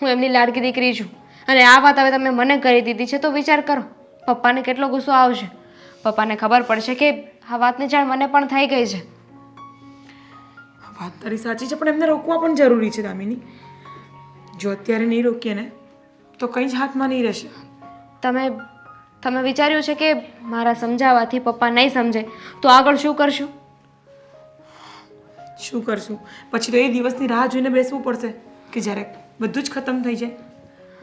હું એમની લાડકી દીકરી છું. અને આ વાત હવે તમે મને કરી દીધી છે તો વિચાર કરો પપ્પાને કેટલો ગુસ્સો આવશે. પપ્પાને ખબર પડશે કે આ વાતની જાણ મને પણ થઈ ગઈ છે. વાત તારી સાચી છે, પણ એમને રોકવા પણ જરૂરી છે દામિની. જો અત્યારે નહીં રોકીએ ને તો કંઈ જ હાથમાં નહીં રહેશે. તમે વિચાર્યું છે કે મારા સમજાવવાથી પપ્પા નહીં સમજે તો આગળ શું કરશું? શું કરશું? પછી તો એ દિવસની રાહ જોઈને બેસવું પડશે કે જ્યારે બધું જ ખતમ થઈ જાય.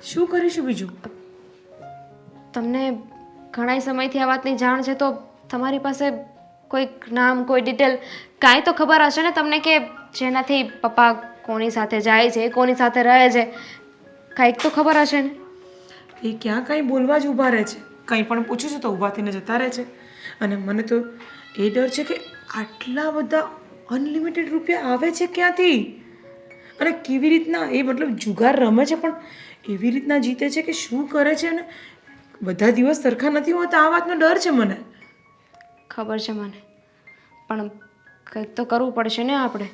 શું કરીશું બીજું? તમને ઘણા સમયથી આ વાતની જાણ છે તો તમારી પાસે કોઈક નામ, કોઈ ડિટેલ કાંઈ તો ખબર હશે ને તમને કે જેનાથી પપ્પા કોની સાથે જાય છે, કોની સાથે રહે છે, કાંઈક તો ખબર હશે ને? એ ક્યાં કાંઈ બોલવા જ ઊભા રહે છે. કંઈ પણ પૂછું છું તો ઊભા થઈને જતા રહે છે. અને મને તો એ ડર છે કે આટલા બધા અનલિમિટેડ રૂપિયા આવે છે ક્યાંથી અને કેવી રીતના. એ મતલબ જુગાર રમે છે પણ એવી રીતના જીતે છે કે શું કરે છે. અને બધા દિવસ સરખા નથી હોતા. આ વાતનો ડર છે મને. ખબર છે મને, પણ કંઈક તો કરવું પડશે ને આપણે.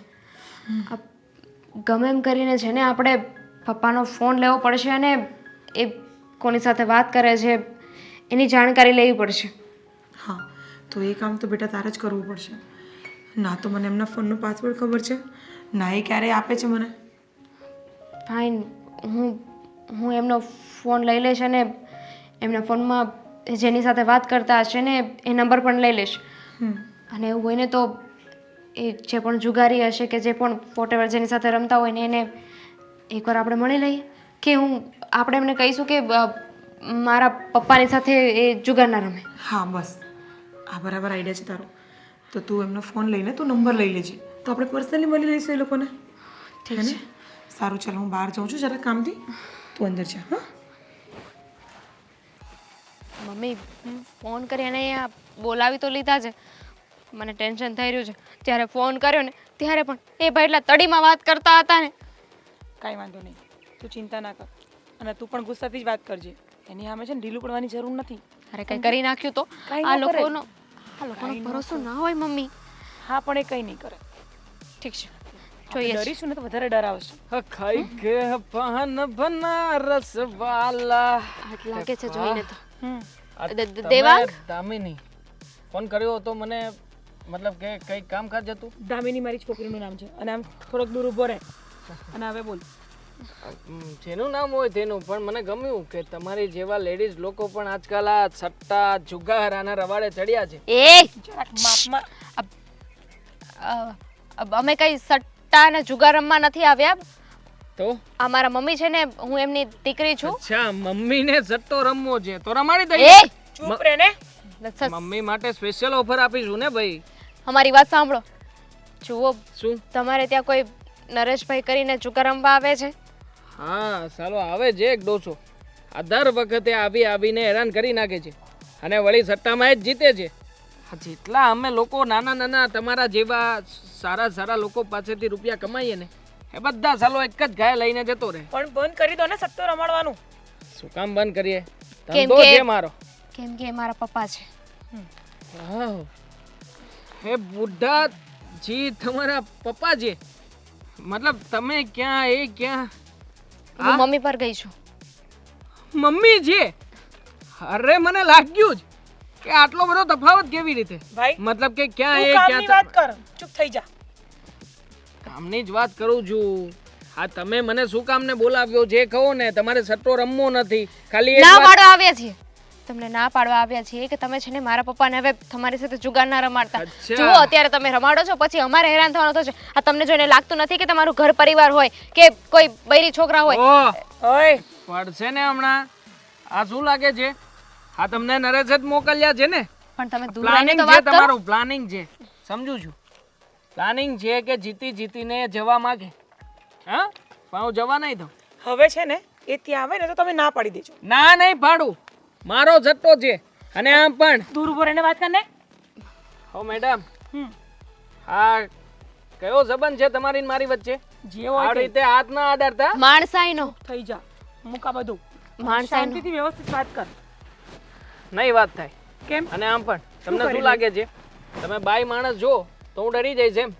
ગમે એમ કરીને છે ને આપણે પપ્પાનો ફોન લેવો પડશે અને એ કોની સાથે વાત કરે છે એની જાણકારી લેવી પડશે. હા, તો એ કામ તો બેટા તારે જ કરવું પડશે. ના તો મને એમના ફોનનો પાસવર્ડ ખબર છે, ના એ ક્યારેય આપે છે મને. ફાઇન, હું એમનો ફોન લઈ લઈશ અને એમના ફોનમાં જેની સાથે વાત કરતા હશે ને એ નંબર પણ લઈ લઈશ. અને એવું હોય ને તો એ જે પણ જુગારી હશે કે જે પણ વોટેવર જેની સાથે રમતા હોય ને એને એકવાર આપણે મળી લઈએ. કે આપણે એમને કહીશું કે મારા પપ્પાની સાથે એ જુગાર ના રમે. હા બસ, આ બરાબર આઈડિયા છે તારો. તો તું એમનો ફોન લઈને તું નંબર લઈ લેજે તો આપણે પર્સનલી મળી લઈશું એ લોકોને. ઠીક હે ને? છે. સારું, ચાલો હું બહાર જાઉં છું જરા કામથી. તું અંદર જા. હા મમ્મી ફોન કરી અને અહીંયા બોલાવી તો લીધા છે, મને ટેન્શન થઈ રહ્યું છે. ત્યારે ફોન કર્યો ને ત્યારે પણ એ ભાઈ એટલા તડીમાં વાત કરતા હતા ને. કાંઈ વાંધો નહીં, તું ચિંતા ના કર. અને તું પણ ગુસ્સાથી જ વાત કરજે. એની સામે છે ને ઢીલું પડવાની જરૂર નથી. અરે કંઈ કરી નાખ્યું તો કાંઈ આ ન કરે. લોકોનો ભરોસો ના હોય મમ્મી. હા પણ એ કંઈ નહીં કરે. ઠીક છે, આપણે જોઈએ છીએ. ડરીશું ને તો વધારે ડર આવશે. ખાઈ કે પાન બનારસ વાલા. હાથ લાગે છે જોઈને તો. તમે દેવાંગ? દામિની ફોન કર્યો તો મને, મતલબ કે કઈ કામકાજ હતું? દામિની મારી છોકરીનું નામ છે અને આમ થોડોક દૂર ઊભો રહે. અને હવે બોલ. જેનું નામ હોય તેનું, પણ મને ગમ્યું કે તમારી જેવા લેડીઝ લોકો પણ આજકાલ આ સટ્ટા, જુગાર આના રવાડે ચડ્યા છે. એ જરાક માપમાં. અમે કઈ સટ્ટા અને જુગાર રમવા નથી આવ્યા. તો આ મારા મમ્મી છે ને, હું એમની દીકરી છું. અચ્છા, મમ્મીને સટ્ટો રમવો છે તો રમાડી એ દઈએ. ચૂપ રહે ને. મમ્મી માટે સ્પેશિયલ ઓફર આપીશું ને ભાઈ. અમારી વાત સાંભળો. જુઓ, શું? તમારે ત્યાં કોઈ નરેશભાઈ કરીને જુગાર રમવા આવે છે? હા, સાલો આવે છે એક ડોસો. આ દર વખતે આવીને હેરાન કરી નાખે છે અને વળી સટ્ટામાં જ જીતે છે. આ જેટલા અમે લોકો નાના તમારા જેવા સારા લોકો પાસેથી રૂપિયા કમાઈએ ને, એ બધા સાલો એક જ ગાય લઈને જતો રહે. પણ બંધ કરી દો ને સટ્ટો રમાડવાનું. શું કામ બંધ કરીએ? કેમ ધંધો કે- છે મારો. કેમ કે એ મારા પપ્પા છે. વાહ, હે બુઢા જી તમારા પપ્પા છે? મતલબ તમે ક્યાં, એ ક્યાં? હું મમ્મી પર ગઈ છું. મમ્મી છે? અરે મને લાગ્યું જ કે આટલો બધો તફાવત કેવી રીતે? ભાઈ, મતલબ કે ક્યાં તું એ કામની ક્યાં વાત કર. ચૂપ થઈ જા. કામની જ વાત કરું છું. હા, તમે મને શું કામને બોલાવ્યો જે કહો ને. તમારે સટ્ટો રમવો નથી, ખાલી એક ના વાત. પાડવા આવ્યા છીએ. તમને ના પાડવા આવ્યા છીએ કે તમે છે ને મારા પપ્પાને હવે તમારી સાથે જુગાર ના રમાડતા. અચ્છા. જુઓ, અત્યારે તમે રમાડો છો પછી અમારે હેરાન થવાનું થશે. આ તમને જોઈને લાગતું નથી કે તમારું ઘર પરિવાર હોય કે કોઈ બૈરી છોકરા હોય? ઓહ, ઓય, પડશે ને હમણાં. આ શું લાગે છે? આ તમને નરેશ જ મોકલ્યા છે ને? પણ તમે દૂર રહીને પ્લાનિંગ તો છે વાત કરો. તમારું, પ્લાનિંગ છે. સમજુ છું. પ્લાનિંગ છે કે જીતીને જવા માંગે. હા, પણ હું જવા નહીં દઉં. હવે છે ને એ ત્યાં આવે ને તો તમે ના પાડી દેજો. ના, નહીં પાડું. મારો જટ્ટો છે. અને આમ પણ દૂર ઊભો રહીને વાત કર ને. હો મેડમ હમ આ કયો સંબંધ છે તમારી ને મારી વચ્ચે જે હોય આ તે. રીતે હાથ ના અડાડતા માણસાઈનો થઈ જા મૂકા બધું માણસાઈનો શાંતિથી વ્યવસ્થિત વાત કર નહીં વાત થાય. કેમ અને આમ પણ શું તમને કરી શું લાગે છે તમે બાઈ માણસ જો તો હું ડરી જઈશ એમ?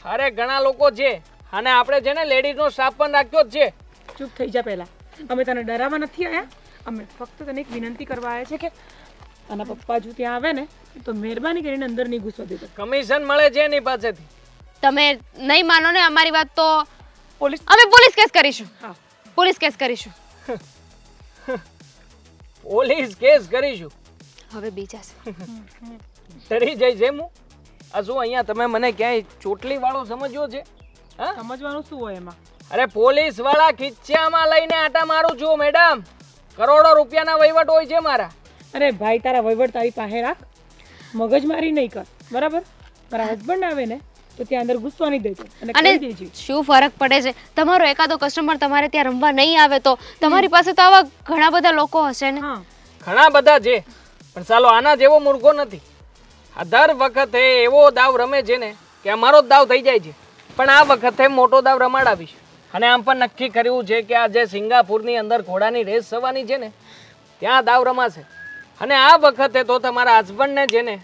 અરે ઘણા લોકો છે અને આપણે છે ને લેડીઝનો સ્ટાફ પણ રાખ્યો જ છે. ચૂપ થઈ જા પહેલા. અમે તને ડરાવવા નથી આવ્યા, અમે ફક્ત તને એક વિનંતી કરવા આવ્યા છે કે તારા પપ્પા જો ત્યાં આવે ને તો મહેરબાની કરીને અંદર નહીં ઘૂસવા દેતો. કમિશન મળે છે એની પાસેથી. તમે નહીં માનો ને અમારી વાત તો પોલીસ અમે પોલીસ કેસ કરીશું. હા પોલીસ કેસ કરીશું. પોલીસ કેસ કરીશું. હવે બીજા છે. ડરી જઈશ એમ હું? આ શું અહીંયા તમે મને ક્યાંય ચોટલી વાળો સમજ્યો છે? હા સમજવાનું શું હોય એમાં? અરે પોલીસ વાળા ખીચામાં લઈને આટા મારું છું મેડમ. કરોડો રૂપિયાના વહીવટ હોય છે મારા. અરે ભાઈ તારા વહીવટ તારી પાસે રાખ, મગજમારી નહીં કર, બરાબર? તારા હસબન્ડ આવે ને તો ત્યાં અંદર ઘૂસવા નહીં દેજો અને અને કહી દેજે. શું ફરક પડે છે? તમારો એકાદો કસ્ટમર તમારે ત્યાં રમવા નહીં આવે તો તમારી પાસે તો આવા ઘણા બધા લોકો હશે ને. હા ઘણા બધા છે પણ ચાલો આના જેવો મૂર્ખો નથી. આ દર વખતે એવો દાવ રમે છે ને કે અમારો જ દાવ થઈ જાય છે. પણ આ વખતે મોટો દાવ રમાડાવીશ. અને આમ પણ નક્કી કર્યું છે કે આ જે સિંગાપુરની અંદર ઘોડાની રેસ થવાની છે ને ત્યાં દાવ રમાશે. અને આ વખતે તો તમારા હસબન્ડને છે ને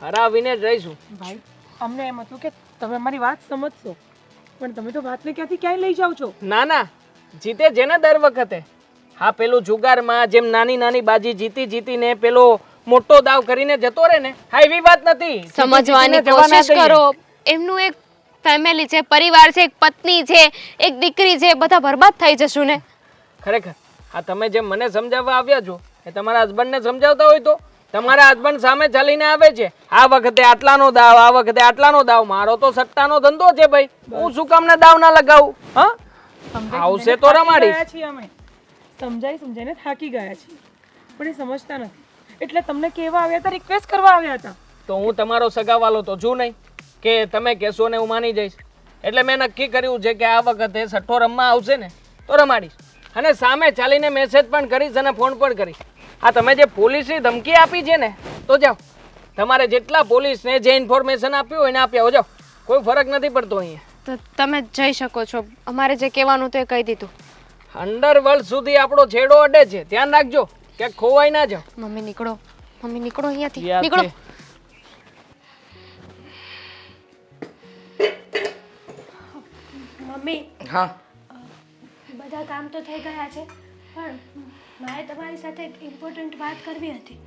હરાવીને જ રહીશું. ભાઈ અમને એમ હતું કે તમે અમારી વાત સમજશો, પણ તમે તો વાતને ક્યાંથી ક્યાંય લઈ જાઓ છો. ના ના, જીતે છે ને દર વખતે. હા પેલું જુગારમાં જેમ નાની નાની બાજી જીતીને પેલો મોટો દાવ કરીને જતો રહે ને, હા એવી વાત નથી. સમજવાની જીતીને જવા ના કોશિશ દઈએ. કરો. એમનું એક ફેમિલી છે, પરિવાર છે, એક પત્ની છે, એક દીકરી છે, બધા બરબાદ થઈ જશું ને. ખરેખર હા તમે જેમ મને સમજાવવા આવ્યા છો એ તમારા હસબન્ડને સમજાવતા હોય તો તમારા હસબન્ડ સામે ચાલીને આવે છે આ વખતે આટલાનો દાવ, આ વખતે આટલાનો દાવ. મારો તો સટ્ટાનો ધંધો છે ભાઈ, હું શું કામ ને દાવ ના લગાવું? હા આવશે તો રમાડીશ. ગયા છીએ અમે, સમજાઈને થાકી ગયા છીએ, પણ એ સમજતા નથી. એટલે તમને કહેવા આવ્યા હતા, રિક્વેસ્ટ કરવા આવ્યા હતા. તો હું તમારો સગાવાલો તો છું નહીં કે તમે કહેશો ને હું માની જઈશ. એટલે મેં નક્કી કર્યું છે કે આ વખતે સટ્ટો રમવા આવશે ને તો રમાડીશ. અને સામે ચાલીને મેસેજ પણ કરીશ અને ફોન પણ કરીશ. આ તમે જે પોલીસની ધમકી આપી છે ને તો જાઓ, તમારે જેટલા પોલીસને જે ઇન્ફોર્મેશન આપ્યું હોય એને આપ્યા જાઓ, કોઈ ફરક નથી પડતો અહીંયા. તો તમે જઈ શકો છો. અમારે જે કહેવાનું તો એ કહી દીધું. અંડરવર્લ્ડ સુધી આપણો છેડો અડે છે, ધ્યાન રાખજો કે ખોવાઈ ના જાઓ. મમ્મી નીકળો, મમ્મી નીકળો અહીંયાથી, યાદ નીકળો. છે. મમ્મી હા બધા કામ તો થઈ ગયા છે, પણ મારે તમારી સાથે એક ઇમ્પોર્ટન્ટ વાત કરવી હતી.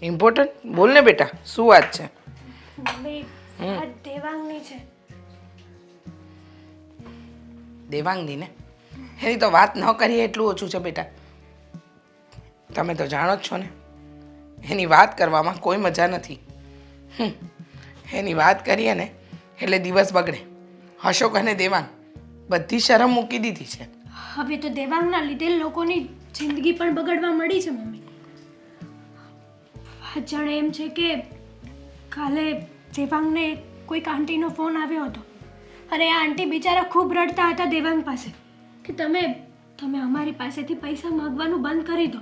ઇમ્પોર્ટન્ટ બોલ ને બેટા, શું વાત છે? મમ્મી આ દેવાંગની છે. દેવાંગની ને એની તો વાત ન કરીએ એટલું ઓછું છે બેટા. તમે તો જાણો જ છો ને એની વાત કરવામાં કોઈ મજા નથી. એની વાત કરીએ ને એટલે દિવસ બગડે. અશોક અને દેવાંગ બધી શરમ મૂકી દીધી છે. હવે તો દેવાંગના લીધે લોકોની જિંદગી પણ બગડવા મળી છે મમ્મી. વાત જાણે એમ છે કે કાલે દેવાંગને કોઈક આંટીનો ફોન આવ્યો હતો અને આ આંટી બિચારા ખૂબ રડતા હતા દેવાંગ પાસે કે તમે અમારી પાસેથી પૈસા માગવાનું બંધ કરી દો.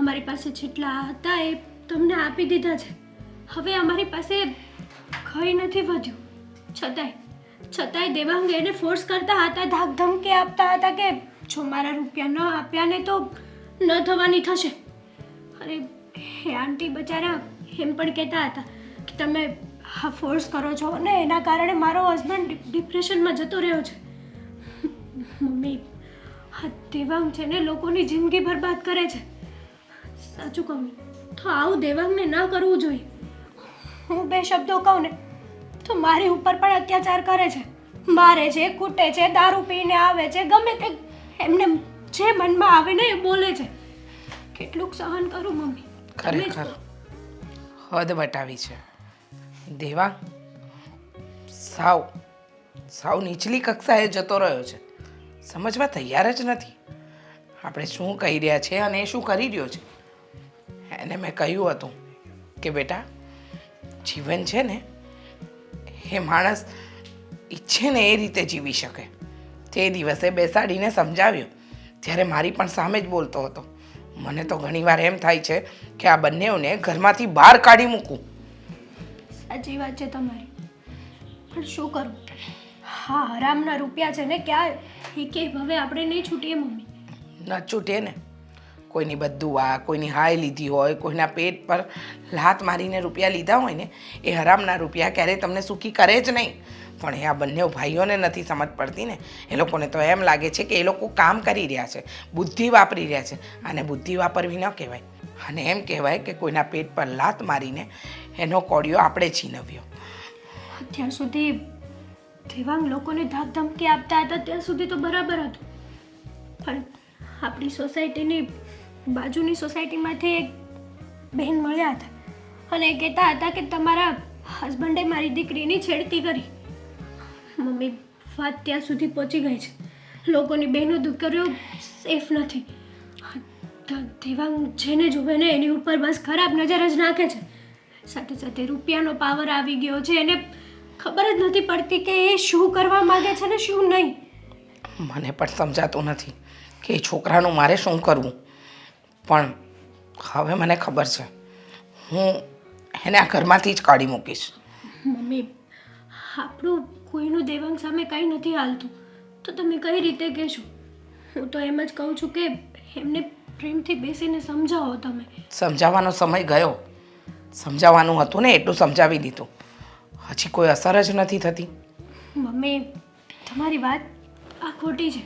અમારી પાસે જેટલા હતા એ તમને આપી દીધા છે. હવે અમારી પાસે કંઈ નથી વધ્યું. છતાંય દેવાંગ એને ફોર્સ કરતા હતા, ધાક ધમકી આપતા હતા કે જો મારા રૂપિયા ન આપ્યા ને તો ન થવાની થશે. અરે એ આંટી બચારા એમ પણ કહેતા હતા કે તમે હા ફોર્સ કરો છો ને એના કારણે મારો હસબન્ડ ડિપ્રેશનમાં જતો રહ્યો છે. મમ્મી આ દેવાંગ છે ને લોકોની જિંદગી બરબાદ કરે છે. સાચું કહું તો આવું દેવાંગને ન કરવું જોઈએ. હું બે શબ્દો કહું ને તો મારી ઉપર પણ અત્યાચાર કરે છે, મારે છે, કૂટે છે, દારૂ પીને આવે છે, ગમે તે એમને જે મનમાં આવે ને એ બોલે છે. કેટલુંક સહન કરું મમ્મી? તમે જ ખરેખર કહો. હદ વટાવી છે. દેવાંગ સાવ નીચલી કક્ષાએ જતો રહ્યો છે. સમજવા તૈયાર જ નથી આપણે શું કહી રહ્યા છે અને એ શું કરી રહ્યો છે. એને મેં કહ્યું હતું કે બેટા જીવન છે ને એ માણસ ઈચ્છે ને એ રીતે જીવી શકે. તે દિવસે બેસાડીને સમજાવ્યો ત્યારે મારી પણ સામે જ બોલતો હતો. મને તો ઘણીવાર એમ થાય છે કે આ બંનેઓને ઘરમાંથી બહાર કાઢી મૂકું. સાચી વાત છે તમારી, પણ શું કરું? હા, હરામના રૂપિયા છે ને, ક્યાં એ કે હવે આપણે નહીં છૂટીએ મમ્મી. ન છૂટે ને. કોઈની બધું આ કોઈની હાય લીધી હોય, કોઈના પેટ પર લાત મારીને રૂપિયા લીધા હોય ને, એ હરામના રૂપિયા ક્યારેય તમને સુખી કરે જ નહીં. પણ એ આ બંને ભાઈઓને નથી સમજ પડતી ને. એ લોકોને તો એમ લાગે છે કે એ લોકો કામ કરી રહ્યા છે, બુદ્ધિ વાપરી રહ્યા છે. અને બુદ્ધિ વાપરવી ન કહેવાય, અને એમ કહેવાય કે કોઈના પેટ પર લાત મારીને એનો કોડિયો આપણે છીનવ્યો. અત્યાર સુધી દેવાંગ લોકોને ધાક ધમકી આપતા હતા ત્યાં સુધી તો બરાબર હતું, પણ આપણી સોસાયટીની બાજુની સોસાયટીમાંથી એક બહેન મળ્યા હતા અને એ કહેતા હતા કે તમારા હસબન્ડે મારી દીકરીની છેડતી કરી. મમ્મી, વાત ત્યાં સુધી પહોંચી ગઈ છે. લોકોની બહેનો દીકરીઓ સેફ નથી. દેવાંગ જેને જુએ ને એની ઉપર બસ ખરાબ નજર જ નાખે છે. સાથે સાથે રૂપિયાનો પાવર આવી ગયો છે, એને ખબર જ નથી પડતી કે એ શું કરવા માંગે છે ને શું નહીં. મને પણ સમજાતું નથી કે એ છોકરાનું મારે શું કરવું. પણ હવે મને ખબર છે, હું એને આ ઘરમાંથી જ કાઢી મૂકીશ. મમ્મી, આપણું કોઈનું દેવાંગ સામે કંઈ નથી હાલતું તો તમે કઈ રીતે કહેશો? હું તો એમ જ કહું છું કે એમને પ્રેમથી બેસીને સમજાવો તમે. સમજાવવાનો સમય ગયો. સમજાવવાનું હતું ને એટલું સમજાવી દીધું, હજી કોઈ અસર જ નથી થતી. મમ્મી, તમારી વાત આ ખોટી છે.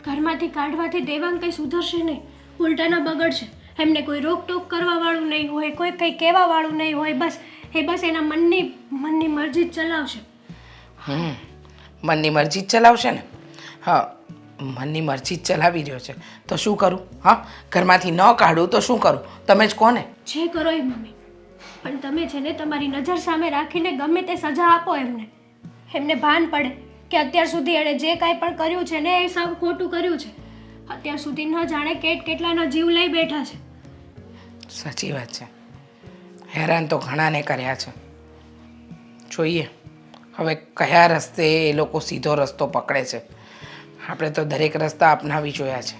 ઘરમાંથી કાઢવાથી દેવાંગ કંઈ સુધરશે નહીં, ઉલટાના બગડશે. એમને કોઈ રોકટોક કરવાવાળું નહીં હોય, કોઈ કંઈ કહેવાવાળું નહીં હોય. બસ એના મનની મરજી જ ચલાવશે. મનની મરજી જ ચલાવશે ને? હા, મનની મરજી જ ચલાવી રહ્યો છે તો શું કરું? હા, ઘરમાંથી ન કાઢું તો શું કરું? તમે જ કોને? જે કરો એ મમ્મી, પણ તમે છે ને તમારી નજર સામે રાખીને ગમે તે સજા આપો એમને ભાન પડે કે અત્યાર સુધી એણે જે કાંઈ પણ કર્યું છે ને એ સૌ ખોટું કર્યું છે. અત્યાર સુધી ન જાણે કેટલાનો જીવ લઈ બેઠા છે. સાચી વાત છે, હેરાન તો ઘણાને કર્યા છે. જોઈએ હવે કયા રસ્તે એ લોકો સીધો રસ્તો પકડે છે. આપણે તો દરેક રસ્તા અપનાવી જોયા છે.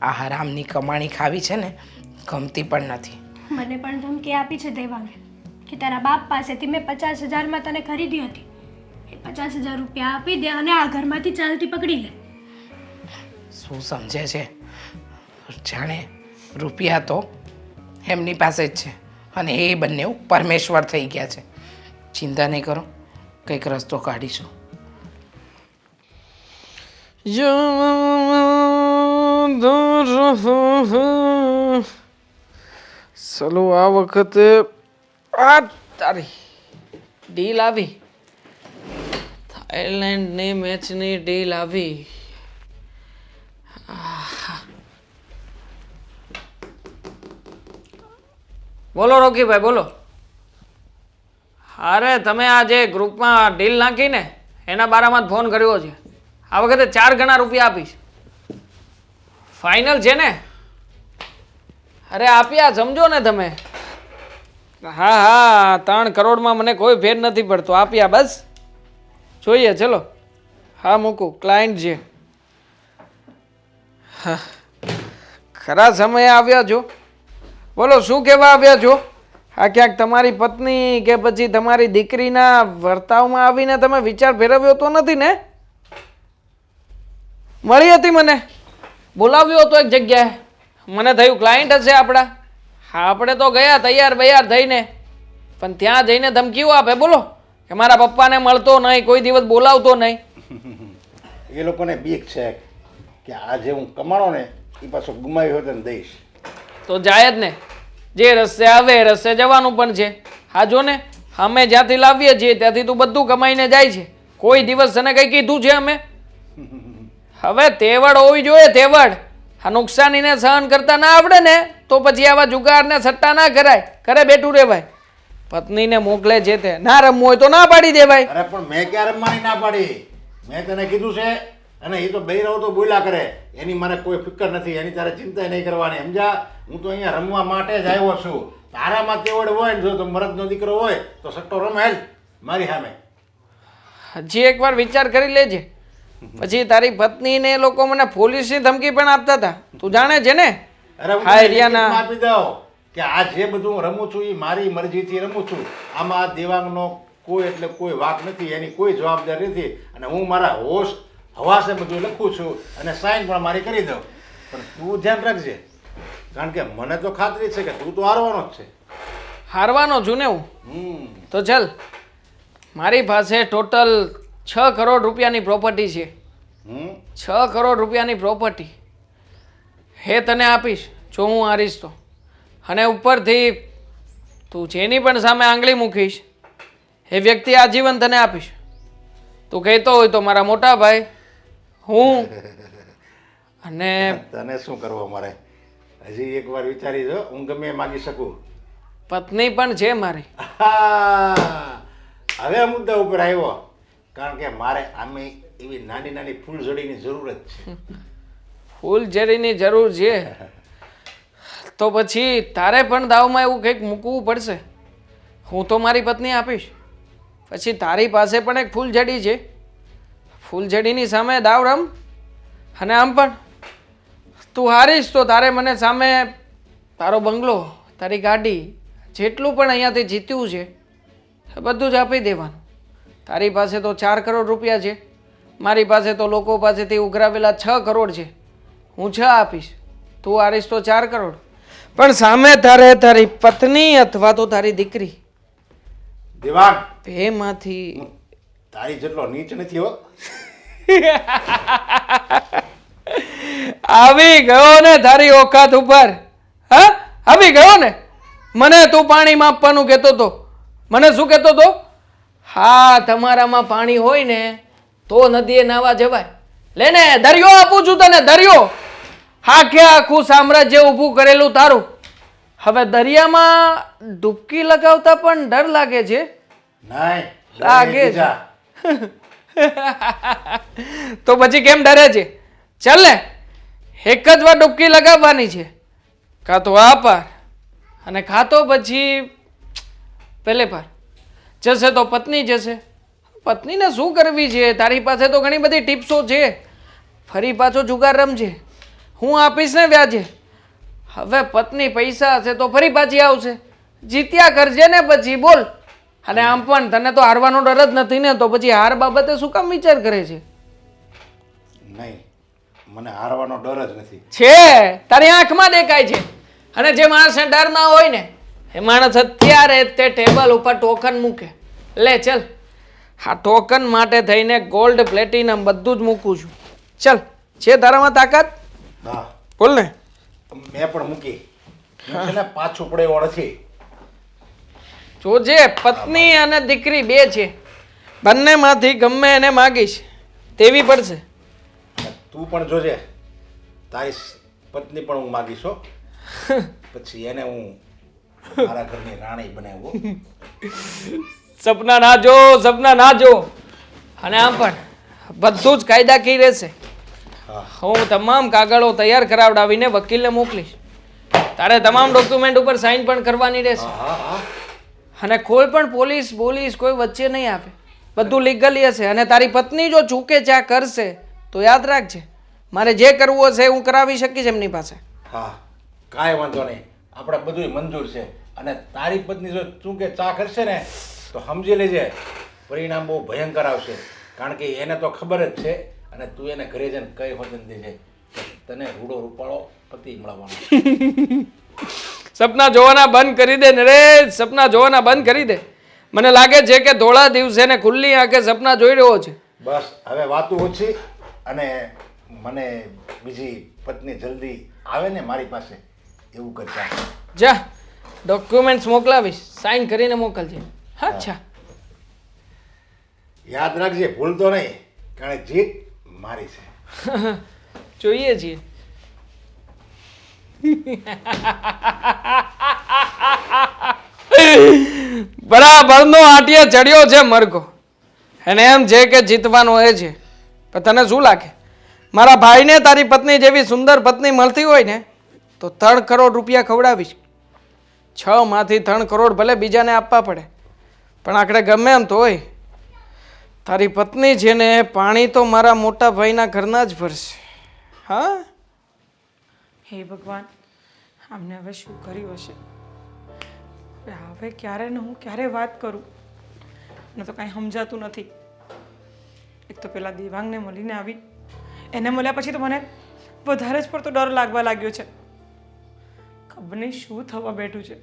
આ હરામની કમાણી ખાવી છે ને ગમતી પણ નથી. મને પણ ધમકી આપી છે દેવાંગે કે તારા બાપ પાસેથી મેં 50,000માં તને ખરીદી હતી, એ 50,000 રૂપિયા આપી દે અને આ ઘરમાંથી ચાલતી પકડી લે. શું સમજે છે? જાણે રૂપિયા તો એમની પાસે જ છે અને એ બંને પરમેશ્વર થઈ ગયા છે. ચિંતા નહીં કરો, કંઈક રસ્તો કાઢીશું. ચલો આ વખતે આ તારી ડીલ આવી, થાઈલેન્ડની મેચની ડીલ આવી. બોલો રોકીભાઈ, બોલો. અરે તમે આ જે ગ્રુપમાં ડીલ નાખીને એના બારામાં જ ફોન કર્યો છે. આ વખતે 4 ગણા રૂપિયા આપીશ. ફાઇનલ છે ને? અરે આપ્યા, સમજો ને તમે. હા 3 કરોડમાં મને કોઈ ફેર નથી પડતો. આપ્યા બસ, જોઈએ. ચલો હા મૂકું, ક્લાયન્ટ છે. ખરા સમયે આવ્યા છો. બોલો શું કહેવા આવ્યા છો? આ ક્યાંક તમારી પત્ની કે પછી તમારી દીકરીના વર્તાવમાં આવીને તમે વિચાર ફેરવ્યો તો નથી ને? મળી હતી મને, બોલાવ્યો હતો એક જગ્યાએ, મને થયું ક્લાયન્ટ હશે આપણા. હા આપણે તો ગયા તૈયાર બૈયાર થઈને, પણ ત્યાં જઈને ધમકીઓ આપે બોલો કે મારા પપ્પાને મળતો નહીં, કોઈ દિવસ બોલાવતો નહીં. એ લોકોને બીક છે કે આજે હું કમાણો ને એ પાછો ગુમાવ્યો હોય તો દઈશ. તો જાય જ ને, જે રસ્તે આવે એ રસ્તે જવાનું પણ છે. હા જો ને, અમે જ્યાંથી લાવીએ છીએ ત્યાંથી તું બધું કમાઈને જાય છે. કોઈ દિવસ તને કંઈ કીધું છે અમે? હવે તેવડ હોવી જોઈએ, તેવડ. આ નુકસાનીને સહન કરતા ના આવડે ને તો પછી આવા જુગારને સટ્ટા ના કરાય, ઘરે બેઠું રહેવાય. પત્નીને મોકલે છે તે ના રમવું હોય તો ના પાડી દેવાય. અરે પણ મેં ક્યાં રમવાની ના પાડી? મેં તને કીધું છે, અને એ તો બૈરાઓ તો બોલ્યા કરે, એની મને કોઈ ફિકર નથી, એની તારે ચિંતા નહીં કરવાની, સમજા? હું તો અહીંયા રમવા માટે જ આવ્યો છું. તારામાં તેવડ હોય ને, જો તો મરદનો દીકરો હોય તો સટ્ટો રમે જ મારી સામે. હજી એકવાર વિચાર કરી લેજે. પછી તારી પત્ની ને એ લોકો મને પોલીસની ધમકી પણ આપતા હતા, તું જાણે છે ને? અરે હું હા તને એરિયાના લિખિતમાં આપી દઉં કે આ જે બધું હું રમું છું એ મારી મરજીથી રમું છું. આમાં દેવાંગનો કોઈ એટલે કોઈ વાંક નથી, એની કોઈ જવાબદારી નથી. અને હું મારા હોશ હવાસે બધું લખું છું અને સાઈન પણ મારી કરી દઉં. પણ તું ધ્યાન રાખજે, કારણ કે મને તો ખાતરી છે કે તું તો હારવાનો જ છે. હારવાનો છું ને હું? તો ચાલ, મારી પાસે ટોટલ 6 કરોડ રૂપિયાની પ્રોપર્ટી છે. 6 કરોડ રૂપિયાની પ્રોપર્ટી હે તને આપીશ જો હું હારીશ તો. અને ઉપરથી તું જેની પણ સામે આંગળી મૂકીશ એ વ્યક્તિ આજીવન તને આપીશ. તું કહેતો હોય તો મારા મોટા ભાઈ હું. અને તને શું કરવો મારે? હજી એકવાર વિચારી જો, હું ગમે એ માગી શકું. પત્ની પણ છે મારી. હવે મુદ્દા ઉપર આવ્યો, કારણ કે મારે આમે એવી નાની નાની ફૂલઝડીની જરૂરત છે. ફૂલઝડીની જરૂર છે તો પછી તારે પણ દાવમાં એવું કંઈક મૂકવું પડશે. હું તો મારી પત્ની આપીશ, પછી તારી પાસે પણ એક ફૂલઝડી છે. ફૂલઝડીની સામે દાવ રમ. અને આમ પણ તું હારીશ તો તારે મને સામે તારો બંગલો, તારી ગાડી, જેટલું પણ અહીંયાથી જીત્યું છે એ બધું જ આપી દેવાનું. તારી પાસે તો 4 કરોડ રૂપિયા છે, મારી પાસે તો લોકો પાસેથી ઉઘરાવેલા 6 કરોડ છે. હું 6 આપીશ, તું હારીશ તો 4 કરોડ. પણ સામે તારે તારી પત્ની અથવા તો તારી દીકરી દેવાંગ, બેમાંથી હું તારી જેટલો નીચ નથી હો. આવી ગયો ને તારી ઓકાત ઉપર? હા, આવી ગયો ને? મને તું પાણી માપવાનું કહેતો તો. મને શું કહેતો તો? હા, તમારામાં પાણી હોય ને તો નદીએ નાવા જવાય. લે ને, દરિયો આપું છું તને, દરિયો. આખે આખું સામ્રાજ્ય ઊભું કરેલું તારું. હવે દરિયામાં ડૂબકી લગાવતા પણ ડર લાગે છે. નહીં, લાગે છે. તો પછી કેમ ડરે છે? ચાલ ને, એક જ વાર ડૂબકી લગાવવાની છે. કાં તો આ પાર અને કાં તો પછી પેલે પાર. જશે તો પત્ની જશે. પત્નીને શું કરવી છે? તારી પાસે તો ઘણી બધી ટિપ્સો છે. ફરી પાછો જુગાર રમજે, હું આપીશ ને વ્યાજે. હવે પત્ની પૈસા હશે તો ફરી પાછી આવશે. જીત્યા કરજે ને પછી બોલ. અને આમ પણ તને તો હારવાનો ડર જ નથી ને, તો પછી હાર બાબતે શું કામ વિચાર કરે છે? નહીં, મને હારવાનો ડર જ નથી. છે, તારી આંખમાં દેખાય છે. અને જે માણસને ડર ના હોય ને એ માણસ અત્યારે તે ટેબલ ઉપર ટોકન મૂકે. લે ચલ, આ ટોકન માટે થઈને ગોલ્ડ પ્લેટિનમ બધું જ મૂકું છું. ચલ, છે તારામાં તાકાત? હા, બોલ ને. મેં પણ મૂકી. હું છે ને પાછું પડે એવો નથી. જોજે, પત્ની અને દીકરી બે છે, બંનેમાંથી ગમે એને માગીશ તેવી પડશે. અને તું પણ જોજે, તારી પત્ની પણ હું માગીશ હો. પછી એને હું મારા ઘરની રાણી બનાવું. સપના ના જો, સપના ના જો. અને આમ પણ બધું જ કાયદાકીય રહેશે. હું તમામ કાગળો તૈયાર કરાવડાવીને વકીલને મોકલીશ. તારે તમામ ડોક્યુમેન્ટ ઉપર સાઇન પણ કરવાની રહેશે. હા હા, અને કોઈ પણ પોલીસ કોઈ વચ્ચે નહીં આવે. બધું લીગલી હશે. અને તારી પત્ની જો ચૂકે ચા કરશે તો યાદ રાખજે, મારે જે કરવું હશે હું કરાવી શકીશ એમની પાસે. હા, કાંઈ વાંધો નહીં, આપણે બધું મંજૂર છે. અને તારી પત્ની જો ચૂકે ચા કરશે ને તો સમજી લેજે પરિણામ બહુ ભયંકર આવશે. કારણ કે એને તો ખબર જ છે. અને તું એને ઘરે જઈને કઈ વચન દેજે કે તને રૂડો રૂપાળો પતિ મળવાનો. સપના જોવાના બંધ કરી દે ને રે, સપના જોવાના બંધ કરી દે. મને લાગે છે કે ધોળા દિવસે ને ખુલ્લી આંખે સપના જોઈ રહ્યો છે. બસ હવે વાતું ઓછી. અને મને બીજી પત્ની જલ્દી આવે ને મારી પાસે એવું કરતા. જા, ડોક્યુમેન્ટ્સ મોકલાવીશ, સાઇન કરીને મોકલજે. અચ્છા, યાદ રાખજે, ભૂલતો નહીં, કારણ કે જીત મારી છે. જોઈએ છીએ. બરાબરનો આટિયો ચડ્યો છે મરઘો. એને એમ છે કે જીતવાનો એ છે. પણ તને શું લાગે, મારા ભાઈને તારી પત્ની જેવી સુંદર પત્ની મળતી હોય ને તો 3 કરોડ રૂપિયા ખવડાવીશ. 6 માંથી 3 કરોડ ભલે બીજાને આપવા પડે, પણ આખરે ગમે એમ તો હોય તારી પત્ની છે ને પાણી તો મારા મોટા ભાઈના ઘરના જ ભરશે. હા, હે ભગવાન, આમને હવે શું કર્યું હશે? હવે ક્યારે ને હું ક્યારે વાત કરું, મને તો કાંઈ સમજાતું નથી. એક તો પેલા દેવાંગને મળીને આવી, એને મળ્યા પછી તો મને વધારે જ પડતો ડર લાગવા લાગ્યો છે. ખબર નહીં શું થવા બેઠું છે.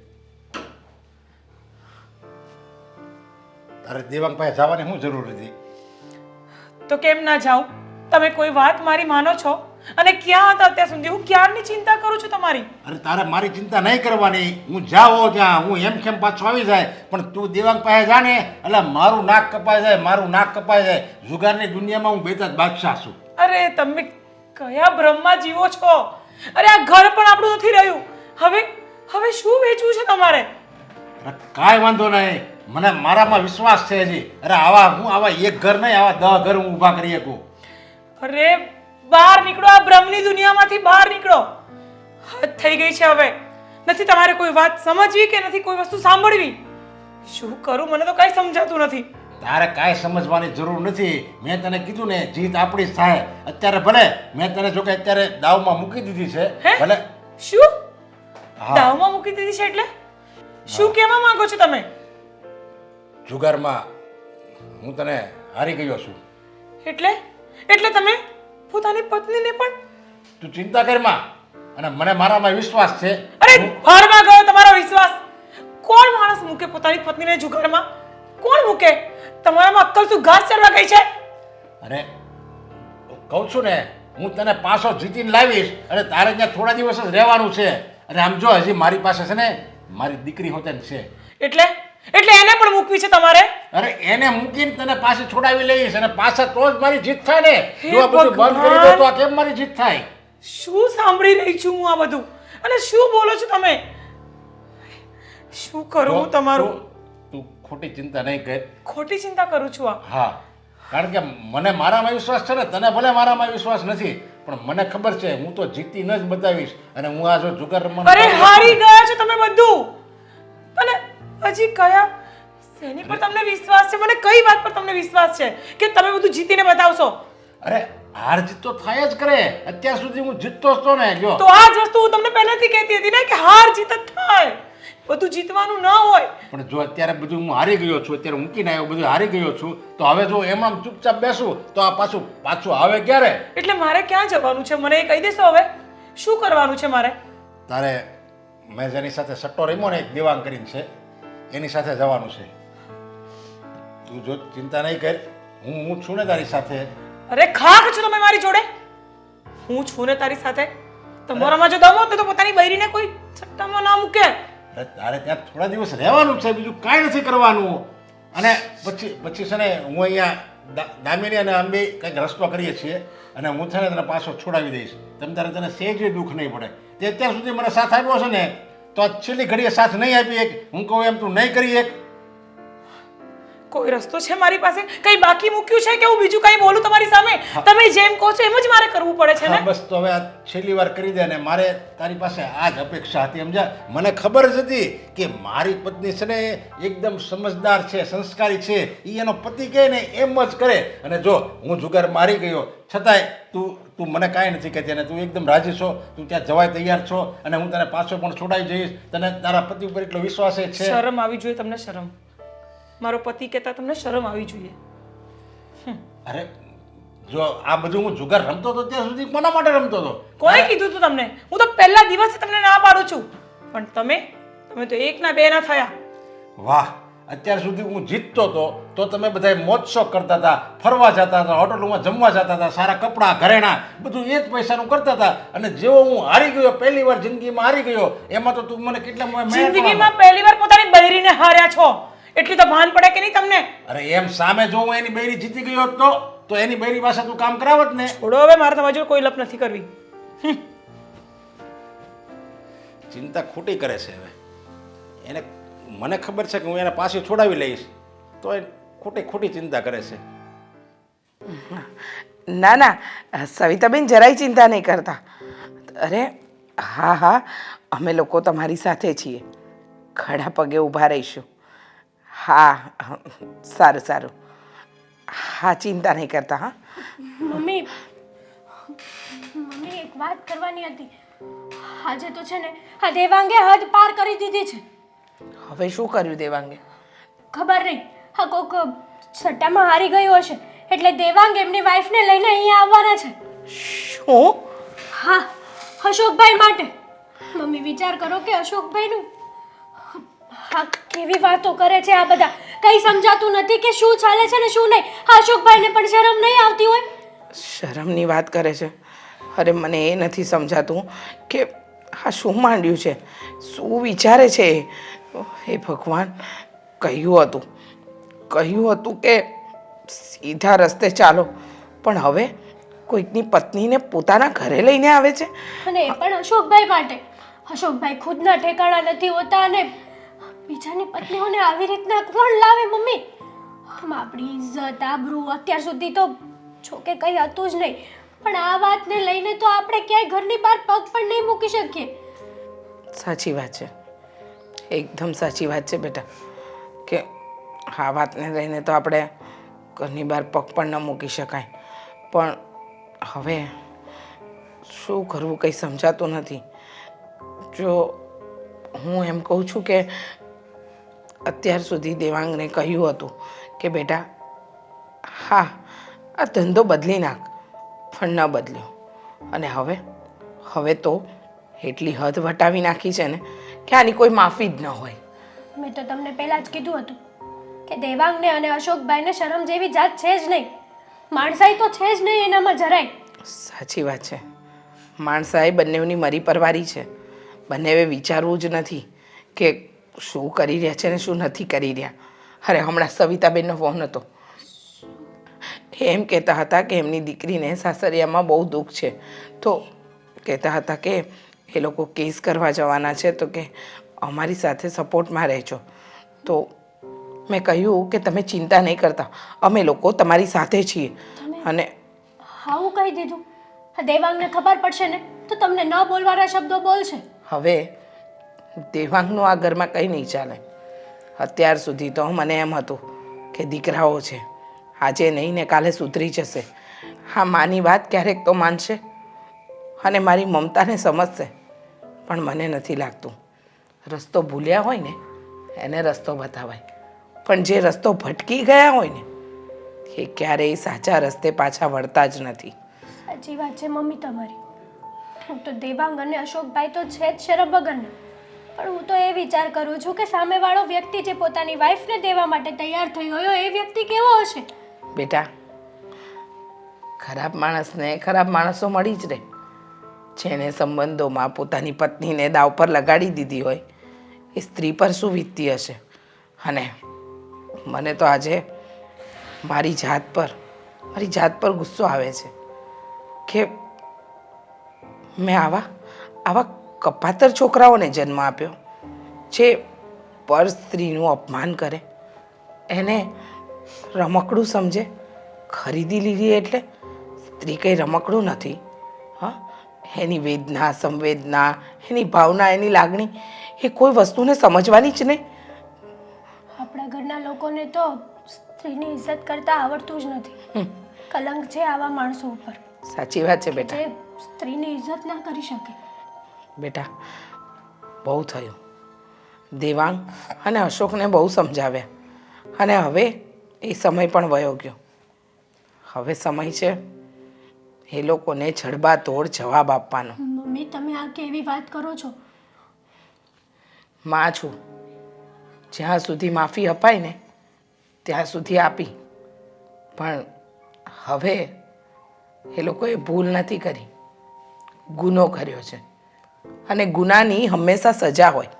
તારે દેવાંગ પાસે જવાની શું જરૂર હતી? તો કેમ ના જાઉં? તમે કોઈ વાત મારી માનો છો? અને ક્યાં હતા અત્યાર સુધી? હું ક્યારની ચિંતા કરું છું તમારી. અરે તારે મારી ચિંતા નહીં કરવાની. હું જાઓ ત્યાં હું એમ કેમ પાછો આવી જાય, પણ તું દેવાંગ પાસે જા ને એટલે મારું નાક કપાઈ જાય, મારું નાક કપાઈ જાય. જુગારની દુનિયામાં હું બેતા જ બાદશાહ છું. અરે તમે કયા બ્રહ્મમાં જીવો છો? અરે આ ઘર પણ આપણું નથી રહ્યું. હવે શું વેચવું છે તમારે? અરે કાંઈ વાંધો નહીં, મને મારામાં વિશ્વાસ છે હજી. અરે આવા એક ઘર નહીં, આવા 10 ઘર હું ઊભા કરી શકું. અરે બહાર નીકળો, આ બ્રહ્મની દુનિયામાંથી બહાર નીકળો. હદ થઈ ગઈ છે હવે. નથી તમારે કોઈ વાત સમજવી કે નથી કોઈ વસ્તુ સાંભળવી. શું કરું મને તો કાંઈ સમજાતું નથી. તારે કાંઈ સમજવાની જરૂર નથી. મેં તને કીધું ને જીત આપણી જ થાય. અત્યારે ભલે મેં તને જો કે અત્યારે દાવમાં મૂકી દીધી છે. હે? ભલે શું હા. દાવમાં મૂકી દીધી છે એટલે શું કહેવા માંગો છો તમે? જુગારમાં હું તને હારી ગયો છું. એટલે તમે પોતાની પત્નીને પણ? તું ચિંતા કર માં, અને મને મારામાં વિશ્વાસ છે. અરે ઘરમાં ગયો તમારો વિશ્વાસ? કોણ માણસ મૂકે પોતાની પત્નીને જુગારમાં? કોણ મૂકે? તમારામાં અક્કલ શું ઘાસ ચરવા ગઈ છે? અરે કહું છું ને, હું તને પાછો જીતીને લાવીશ અને તારે ત્યાં થોડા દિવસ જ રહેવાનું છે. અને આમ જો હજી મારી પાસે છે ને મારી દીકરી હોતે છે. એટલે એને પણ મૂકવી છે તમારે? અરે એને મૂકીને તને પાછી છોડાવી લઈશ અને પાછા તો જ મારી જીત થાય ને. હે જો આ બધું બંધ કરી દો તો આ કેમ મારી જીત થાય? શું સાંભળી રહી છું હું આ બધું? અને શું બોલો છો તમે? શું કરું હું તમારું? તું ખોટી ચિંતા નહીં કર. ખોટી ચિંતા કરું છું આ? હા, કારણ કે મને મારામાં વિશ્વાસ છે ને, તને ભલે મારામાં વિશ્વાસ નથી, પણ મને ખબર છે હું તો જીતીને જ બતાવીશ. અને હું આ જો જુગાર રમવાનું અરે હારી ગયા છો તમે બધું. અને હજી કયા શેની પર તમને વિશ્વાસ છે? મને કઈ વાત પર તમને વિશ્વાસ છે કે તમે બધું જીતીને બતાવશો? અરે હાર જીત તો થાય જ કરે. અત્યાર સુધી હું જીતતો જ તો ને. જો તો આ જ વસ્તુ હું તમને પહેલેથી કહેતી હતી ને કે હાર જીત જ થાય, બધું જીતવાનું ન હોય. પણ જો અત્યારે બધું હું હારી ગયો છું, અત્યારે મૂકીને આવ્યો બધું હારી ગયો છું, તો હવે જો એમ આમ ચૂપચાપ બેસું તો આ પાછું આવે ક્યારે? એટલે મારે ક્યાં જવાનું છે મને એ કહી દેશો? હવે શું કરવાનું છે મારે? તારે મેં જેની સાથે સટ્ટો રમ્યો ને એક દેવાંગ કરીને છે, એની સાથે જવાનું છે. તું જો ચિંતા નહીં કર, હું છું ને તારી સાથે. અરે ખાક છો તમે મારી જોડે? હું છું ને તારી સાથે? તમારામાં જો દમ હોત ને તો પોતાની બૈરીને કોઈ સટ્ટામાં ના મૂકે. અરે તારે ત્યાં થોડા દિવસ રહેવાનું છે, બીજું કાંઈ નથી કરવાનું. અને પછી છે ને હું અહીંયા દામિની અને અંબે કંઈક રસ્તો કરીએ છીએ અને હું છે ને તને પાછો છોડાવી દઈશ. તને સહેજ દુઃખ નહીં પડે. તે અત્યાર સુધી મને સાથ આપ્યો છે ને, તો આ છેલ્લી ઘડીએ સાથ નહીં આપી એક. હું કહું એમ તું નહીં કરી એક. કોઈ રસ્તો છે મારી પાસે? કઈ બાકી મૂક્યું છે કે હું બીજું કઈ બોલું તમારી સામે? તમે જેમ કહો છો એમ જ મારે કરવું પડે છે ને? હા બસ, તો હવે આ છેલ્લી વાર કરી દે ને. મારે તારી પાસે આ જ અપેક્ષા હતી, સમજા? મને ખબર જ હતી કે મારી પત્ની છે ને એકદમ સમજદાર છે, સંસ્કારી છે. એ એનો પતિ કહે ને એમ જ કરે. અને જો હું જુગાર મારી ગયો છતાંય તું મને કાંઈ નથી કહેતી અને તું એકદમ રાજી છો, તું ત્યાં જવાય તૈયાર છો અને હું તને પાછો પણ છોડાવી જઈશ. તને તારા પતિ ઉપર એટલો વિશ્વાસ છે. શરમ આવી જોઈએ તમને, શરમ. મારો પતિ કહેતા તમને શરમ આવી જોઈએ. અરે જો આ બધું હું જુગાર રમતો હતો ત્યાં સુધી કોના માટે રમતો હતો? કોણે કીધું તું તમને? હું તો પહેલા દિવસે તમને ના પાડું છું, પણ તમે તો એક ના બે ના થયા. વાહ, અત્યાર સુધી હું જીતતો હતો તો તમે બધા મોજ-શોખ કરતા હતા, ફરવા જતા હતા, હોટલોમાં જમવા જતા હતા, સારા કપડાં ઘરેણાં બધું એ જ પૈસાનું કરતા હતા. અને જેવો હું હારી ગયો, પહેલી વાર જિંદગીમાં હારી ગયો, એમાં તો તું મને કેટલા જિંદગીમાં પહેલી વાર પોતાની બૈરીને હાર્યા છો એટલી તો ભાન પડે કે નહીં તમને? અરે એમ સામે જો હું એની બૈરી જીતી ગયો તો એની બૈરી પાસે તું કામ કરાવત ને. છોડો હવે, મારે તમારી જોડે કોઈ લપ નથી કરવી. ચિંતા ખોટી કરે છે હવે. એને મને ખબર છે કે હું એને પાછી છોડાવી લઈશ, તો એ ખોટી ચિંતા કરે છે. ના ના સવિતાબેન, જરાય ચિંતા નહીં કરતા. અરે હા, અમે લોકો તમારી સાથે છીએ, ખડા પગે ઊભા રહીશું. હા સારું. હા ચિંતા નહીં કરતા. હા મમ્મી એક વાત કરવાની હતી. આજે તો છે ને આ દેવાંગે હદ પાર કરી દીધી છે. હવે શું કર્યું દેવાંગે? ખબર નહીં, હા કોક સટ્ટામાં હારી ગયો હશે એટલે દેવાંગ એમની વાઈફને લઈને અહીંયા આવવાના છે. શું? હા, અશોકભાઈ માટે. મમ્મી વિચાર કરો કે અશોકભાઈનું હા કેવી વાતો કરે છે આ બધા. કંઈ સમજાતું નથી કે શું ચાલે છે ને શું નહીં. હા અશોકભાઈને પણ શરમ નહીં આવતી હોય? શરમની વાત કરે છે? અરે મને એ નથી સમજાતું કે આ શું માંડ્યું છે, શું વિચારે છે એ. હે ભગવાન, કહ્યું હતું કે સીધા રસ્તે ચાલો, પણ હવે કોઈકની પત્નીને પોતાના ઘરે લઈને આવે છે. અને એ પણ અશોકભાઈ માટે. અશોકભાઈ ખુદના ઠેકાણા નથી હોતા અને બીજાની પત્નીઓને આવી રીતના કોણ લાવે મમ્મી? આમ આપણી ઇજ્જત આબરૂ અત્યાર સુધી તો જોકે કંઈ હતું જ નહીં, પણ આ વાતને લઈને તો આપણે ક્યાંય ઘરની બહાર પગ પણ નહીં મૂકી શકીએ. સાચી વાત છે, એકદમ સાચી વાત છે બેટા, કે આ વાતને લઈને તો આપણે ઘરની બહાર પગ પણ ન મૂકી શકાય. પણ હવે શું કરવું કંઈ સમજાતું નથી. જો હું એમ કહું છું કે અત્યાર સુધી દેવાંગને કહ્યું હતું કે બેટા હા આ ધંધો બદલી નાખ, પણ ન બદલ્યો. અને હવે તો એટલી હદ વટાવી નાખી છે ને કે આની કોઈ માફી જ ન હોય. મેં તો તમને પહેલાં જ કીધું હતું કે દેવાંગને અને અશોકભાઈને શરમ જેવી જાત છે જ નહીં. માણસાઈ તો છે જ નહીં એનામાં જરાય. સાચી વાત છે, માણસાઈ બંનેની મરી પરવારી છે. બંનેવે વિચારવું જ નથી કે શું કરી રહ્યા છે ને શું નથી કરી રહ્યા. અરે હમણાં સવિતાબેનનો ફોન હતો, એમ કહેતા હતા કે એમની દીકરીને સાસરિયામાં બહુ દુઃખ છે, તો કહેતા હતા કે એ લોકો કેસ કરવા જવાના છે, તો કે અમારી સાથે સપોર્ટમાં રહેજો. તો મેં કહ્યું કે તમે ચિંતા નહીં કરતા, અમે લોકો તમારી સાથે છીએ. અને આવું કહી દીધું? દેવાંગને ખબર પડશે ને તો તમને ન બોલવાના શબ્દો બોલશે. હવે દેવાંગનું આ ઘરમાં કંઈ નહીં ચાલે. અત્યાર સુધી તો મને એમ હતું કે દીકરાઓ છે, આજે નહીં ને કાલે સુધરી જશે. હા માની વાત ક્યારેક તો માનશે અને મારી મમતાને સમજશે, પણ મને નથી લાગતું. રસ્તો ભૂલ્યા હોય ને એને રસ્તો બતાવાય, પણ જે રસ્તો ભટકી ગયા હોય ને એ ક્યારેય સાચા રસ્તે પાછા વળતા જ નથી. સાચી વાત છે મમ્મી તમારી. હું તો દેવાંગ અને અશોકભાઈ તો છે જ શરમ વગરના, પણ હું તો એ વિચાર કરું છું કે સામેવાળો વ્યક્તિ જે પોતાની વાઈફને દેવા માટે તૈયાર થઈ ગયો એ વ્યક્તિ કેવો હશે? બેટા, ખરાબ માણસને ખરાબ માણસો મળી જ રહે. જેને સંબંધોમાં પોતાની પત્નીને દાવ પર લગાડી દીધી હોય એ સ્ત્રી પર શું વીતતી હશે. અને મને તો આજે મારી જાત પર ગુસ્સો આવે છે કે મેં આવા કપાતર છોકરાઓને જન્મ આપ્યો જે પર સ્ત્રીનું અપમાન કરે, એને રમકડું સમજે. ખરીદી લીધી એટલે સ્ત્રી કંઈ રમકડું નથી. હા, એની વેદના, સંવેદના, એની ભાવના, એની લાગણી એ કોઈ વસ્તુને સમજવાની જ નહીં. આપણા ઘરના લોકોને તો સ્ત્રીની ઇજ્જત કરતા આવડતું જ નથી. કલંક છે આવા માણસો ઉપર. સાચી વાત છે બેટા. જે સ્ત્રીની ઇજ્જત ના કરી શકે. બેટા બહુ થયું. દેવાંગ અને અશોકને બહુ સમજાવ્યા અને હવે એ સમય પણ વયો ગયો. હવે સમય છે એ લોકોને જડબાતોડ જવાબ આપવાનો. મમ્મી તમે આ કેવી વાત કરો છો? માં છું, જ્યાં સુધી માફી અપાય ને ત્યાં સુધી આપી, પણ હવે એ લોકોએ ભૂલ નથી કરી, ગુનો કર્યો છે અને ગુનાની હંમેશા સજા હોય,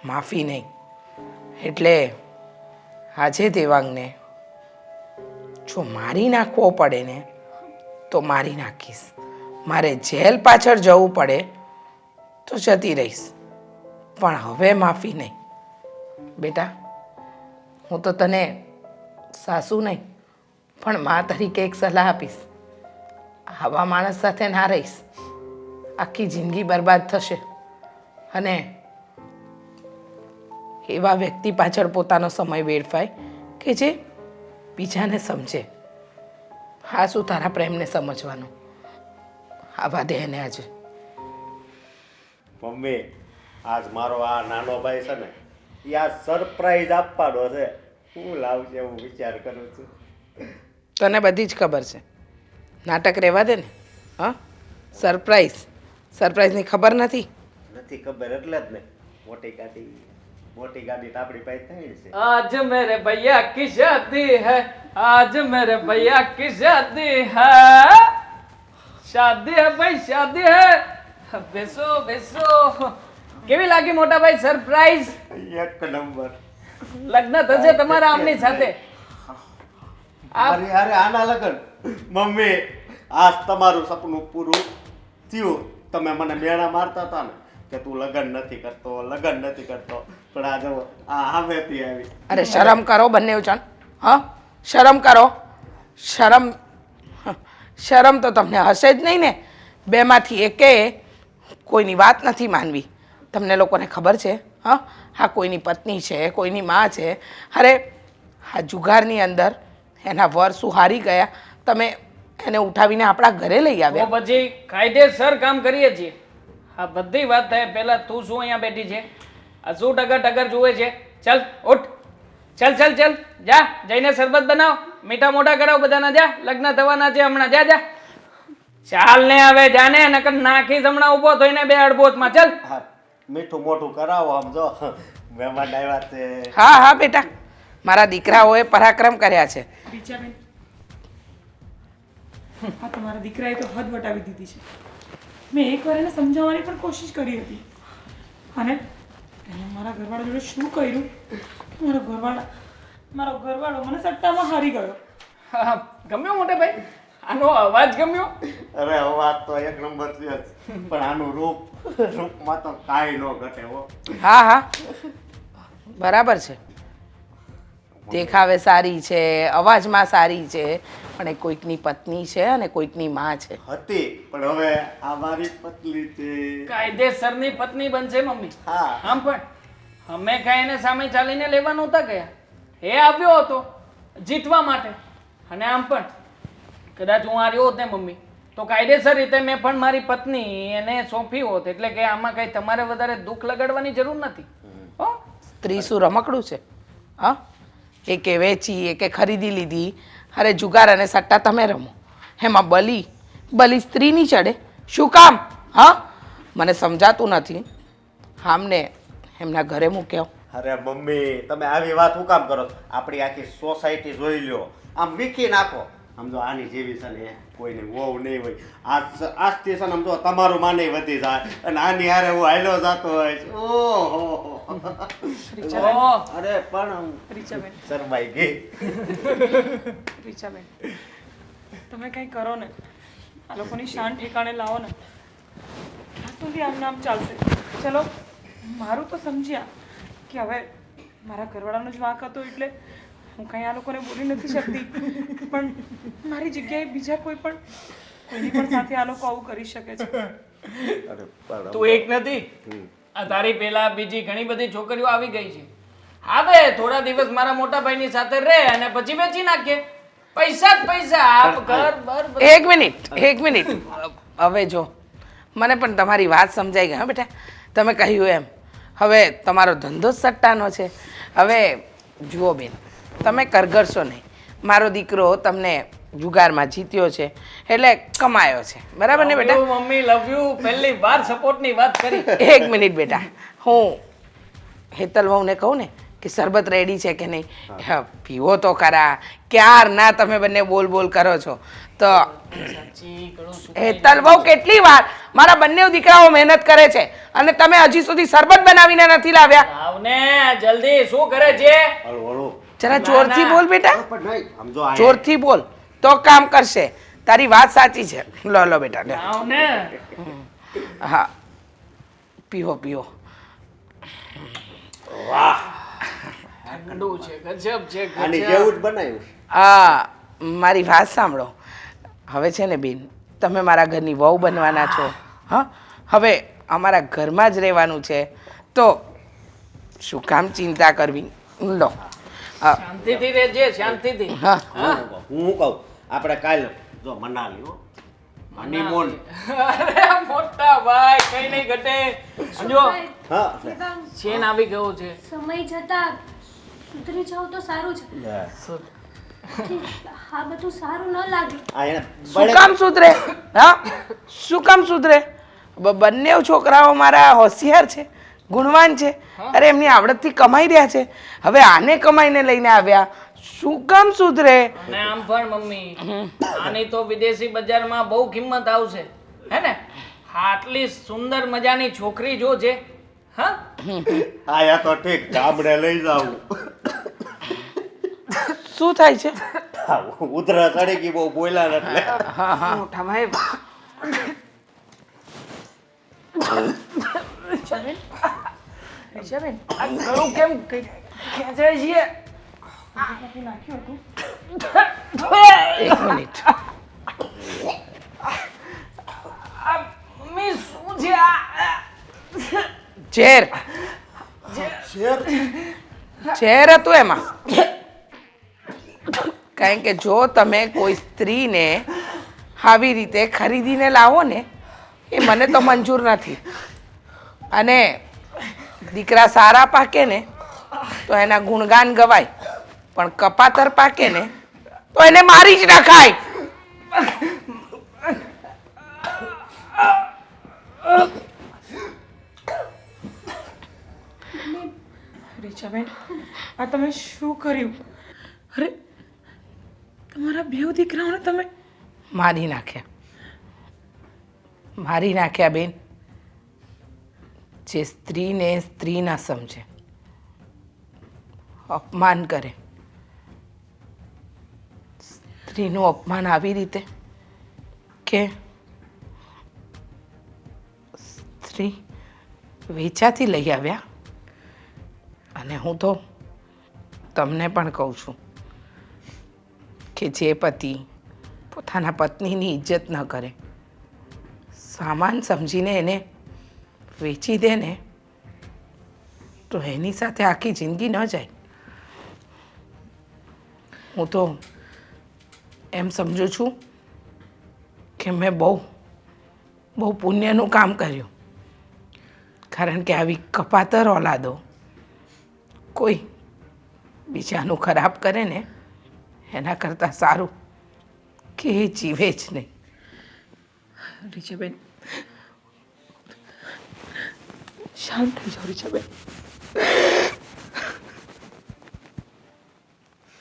માફી નહીં. એટલે આજે દેવાંગને જો મારી નાખવો પડે ને તો મારી નાખીશ. મારે જેલ પાછળ જવું પડે તો જતી રહીશ, પણ હવે માફી નહીં. બેટા, હું તો તને સાસુ નહીં પણ મા તરીકે એક સલાહ આપીશ. આવા માણસ સાથે ના રહીશ, આખી જિંદગી બરબાદ થશે અને એવા વ્યક્તિ પાછળ પોતાનો સમય વેડફાય કે જે બીજાને સમજે. હા, શું તારા પ્રેમને સમજવાનું? આવા દે એને આજે. મમ્મી, આજ મારો આ નાનો ભાઈ છે ને યા સરપ્રાઈઝ આપવાનો છે. હું લાવશે હું વિચાર કરું છું. તને બધી જ ખબર છે. નાટક રહેવા દે ને. હા, સરપ્રાઈઝની ખબર નથી. નથી ખબર એટલે જ ને. મોટી ગાડી તો આપણી પાસે થઈ છે. आज मेरे भैया की शादी है, आज मेरे भैया की शादी है, शादी है भाई शादी है. બેસો બેસો. કેવી લાગી મોટા ભાઈ સરપ્રાઈઝ? એક નંબર. લગ્ન થશે તમારા આમની સાથે. અરે અરે આના લગન મમ્મી આજ તમારું સપનું પૂરું થયું. તમે મને મેણા મારતા હતા ને કે તું લગન નથી કરતો પણ આ જો આ હવેથી આવી. અરે શરમ કરો બંને જણ. હા, શરમ કરો. શરમ તો તમને હશે જ નહીં ને. બેમાંથી એકે કોઈની વાત નથી માનવી. તમને લોકોને ખબર છે? હા, હા કોઈની પત્ની છે, કોઈની માં છે. અરે આ જુગારની અંદર એના વર શું હારી ગયા, તમે એને ઉઠાવીને આપણા ઘરે લઈ તો આવ્યા. પછી કાયદેસર કામ કરીએ છીએ. આ બધી વાત થાય પહેલા તું શું અહીંયા બેઠી છે? આ શું ટગર જુએ છે? ચાલ ઉઠ, ચાલ ચાલ ચાલ, જા જઈને શરબત બનાવ, મીઠા મોઢા કરાવ બધાના. જા, લગ્ન થવાના છે હમણાં. જા જા ચાલ ને હવે જાને, નકર નાખી હમણાં ઊભો થઈને બે અડબોતમાં. ચાલ હા, મીઠું મોઢું કરાવો. આમ જો મહેમાન આવ્યા છે. હા હા બેટા, મારા દીકરાઓએ પરાક્રમ કર્યા છે. રીચાબેન, આ તમારા દીકરાએ તો હદ વટાવી દીધી છે. મેં એકવાર એને સમજાવવાની પણ કોશિશ કરી હતી, અને એને મારા ઘરવાળા જોડે શું કર્યું કે મારો ઘરવાળો મને સટ્ટામાં હારી ગયો. હા, ગમ્યો મોટે ભાઈ? આનો અવાજ ગમ્યો? અરે વાત તો એક નંબર છે જ. પણ આનું રૂપમાં તો કાંઈ ન ઘટે હો. હા હા બરાબર છે. દેખાવે સારી છે, અવાજમાં સારી છે, પણ એ કોઈકની પત્ની છે અને કોઈકની માં છે. હતી પણ હવે આ મારી પત્ની છે. કાયદેસરની પત્ની બનશે મમ્મી. હા. આમ પણ અમે કાંઈ એને સામે ચાલીને લેવા નહોતા ગયા. એ આવ્યો હતો જીતવા માટે. અને આમ પણ કદાચ હું હાર્યો હોત ને મમ્મી, તો કાયદેસર રીતે મેં પણ મારી પત્ની એને સોંપી હોત. એટલે કે આમાં કઈ તમારે વધારે દુઃખ લગાડવાની જરૂર નથી. હો, સ્ત્રી શું રમકડું છે? હા, એકે વેચી એકે ખરીદી લીધી. અરે જુગાર અને સટ્ટા તમે રમો, એમાં બલી સ્ત્રીની ચડે શું કામ? હા, મને સમજાતું નથી. આમને એમના ઘરે મૂક્યો. અરે મમ્મી તમે આવી વાત શું કામ કરો? આપણી આખી સોસાયટી જોઈ લ્યો, આમ વીખી નાખો. આમ જો આની જેવી છે ને કોઈને વહુ નહીં હોય. આજથી છે ને આમ જો તમારું માને વધી જાય અને આની હારે હું હાલ્યો જતો હોય. ઓહો અરે પણ રીચાબેન, શરમાઈ ગઈ. રીચાબેન, તમે કંઈ કરો ને, આ લોકોની શાન ઠેકાણે લાવો ને. ક્યાં સુધી આમ નામ ચાલશે? ચલો, મારું તો સમજ્યા કે હવે મારા ઘરવાળાનો જ વાંક હતો, એટલે હું કંઈ આ લોકોને બોલી નથી શકતી. પણ મારી જગ્યાએ બીજા કોઈની પણ સાથે આ લોકો આવું કરી શકે છે. અરે પણ તું એક નથી, આ તારી પહેલા બીજી ઘણી બધી છોકરીઓ આવી ગઈ છે. આવે થોડા દિવસ મારા મોટા ભાઈની સાથે રહે અને પછી વેચી નાખે. પૈસા જ પૈસા. આપ ઘર બર બધું. એક મિનિટ હવે જો મને પણ તમારી વાત સમજાઈ ગઈ. હા બેટા, તમે કહ્યું એમ હવે તમારો ધંધો જ સટ્ટાનો છે. હવે જુઓ બેન, તમે કરગરશો નહીં. મારો દીકરો તમને જુગારમાં જીત્યો છે એટલે કમાયો છે, બરાબર ને બેટા? Love you, mummy love you. પહેલી વાર સપોર્ટની વાત કરી. એક મિનિટ બેટા, હું હેતલ વહુને કહું ને કે શરબત રેડી છે કે નહીં. હા, પીવો તો ખરા. ક્યાર ના તમે બંને બોલ કરો છો. તો હેતલ વહુ કેટલી વાર મારા બંને દીકરાઓ મહેનત કરે છે અને તમે હજી સુધી શરબત બનાવીને નથી લાવ્યા. આવને જલ્દી. શું કરે છે? હળવું જરા જોરથી બોલ બેટા, પણ નહીં આમ જો આ જોરથી બોલ તો કામ કરશે. તારી વાત સાચી છે. લો બેટા લે. આવને. હા, પીવો ઠંડુ છે, ગજબ છે, આની ગજબ. જેવું જ બનાવ્યું. આ મારી વાત સાંભળો. હવે છે ને બેન, તમે મારા ઘરની વહુ બનવાના છો. હા, હવે અમારા ઘરમાં જ રહેવાનું છે, તો શું કામ ચિંતા કરવી? લો શાંતિથી રહેજે, શાંતિથી. હા હું કહું આપણે કાલ જો મનાલી હો. હનીમૂન અરે મોટા ભાઈ કઈ નહીં ઘટે સમજો હા ચેન આવી ગયો છે સમય જતા સુધરી જાવ તો સારું છે આ બધું સારું ન લાગે આ એને શું કામ સુધરે? હા શું કામ સુધરે? બંને છોકરાઓ મારા હોશિયાર છે, ગુણવાન છે. અરે એમની આવડતથી કમાઈ રહ્યા છે. હવે આને કમાઈને લઈને આવ્યા, શું કામ સુધરે? અને આમ પણ મમ્મી આની તો વિદેશી બજારમાં બહુ કિંમત આવશે હે ને આટલી સુંદર મજાની છોકરી જો છે હા આયા તો ઠીક ગામડે લઈ જાવ શું થાય છે? ઉધરા ચડી ગઈ બહુ બોલ્યા એટલે હા હા મોટા ભાઈ રિષાબેન આ ગળું કેમ ખેંચાય છે એક મિનિટ. મમ્મી શું છે આ ઝેર ઝેર હતું એમાં. કારણ કે જો તમે કોઈ સ્ત્રીને આવી રીતે ખરીદીને લાવો ને એ મને તો મંજૂર નથી. અને દીકરા સારા પાકે ને તો એના ગુણગાન ગવાય, પણ કપાતર પાકે ને તો એને મારી જ નખાય. રીચાબેન આ તમે શું કર્યું? અરે તમારા બેવ દીકરાઓને તમે મારી નાખ્યા બેન. જે સ્ત્રીને સ્ત્રી ના સમજે, અપમાન કરે, સ્ત્રીનું અપમાન આવી રીતે કે સ્ત્રી વેચાથી લઈ આવ્યા. અને હું તો તમને પણ કહું છું કે જે પતિ પોતાના પત્નીની ઇજ્જત ન કરે, સામાન સમજીને એને વેચી દે ને તો એની સાથે આખી જિંદગી ન જાય. હું તો એમ સમજું છું કે મેં બહુ પુણ્યનું કામ કર્યું. કારણ કે આવી કપાતર ઓલાદો કોઈ બીજાનું ખરાબ કરે ને એના કરતાં સારું કે એ જીવે જ નહીં. રીચાબેન શાંત થઈ જાઓ રીચાબેન.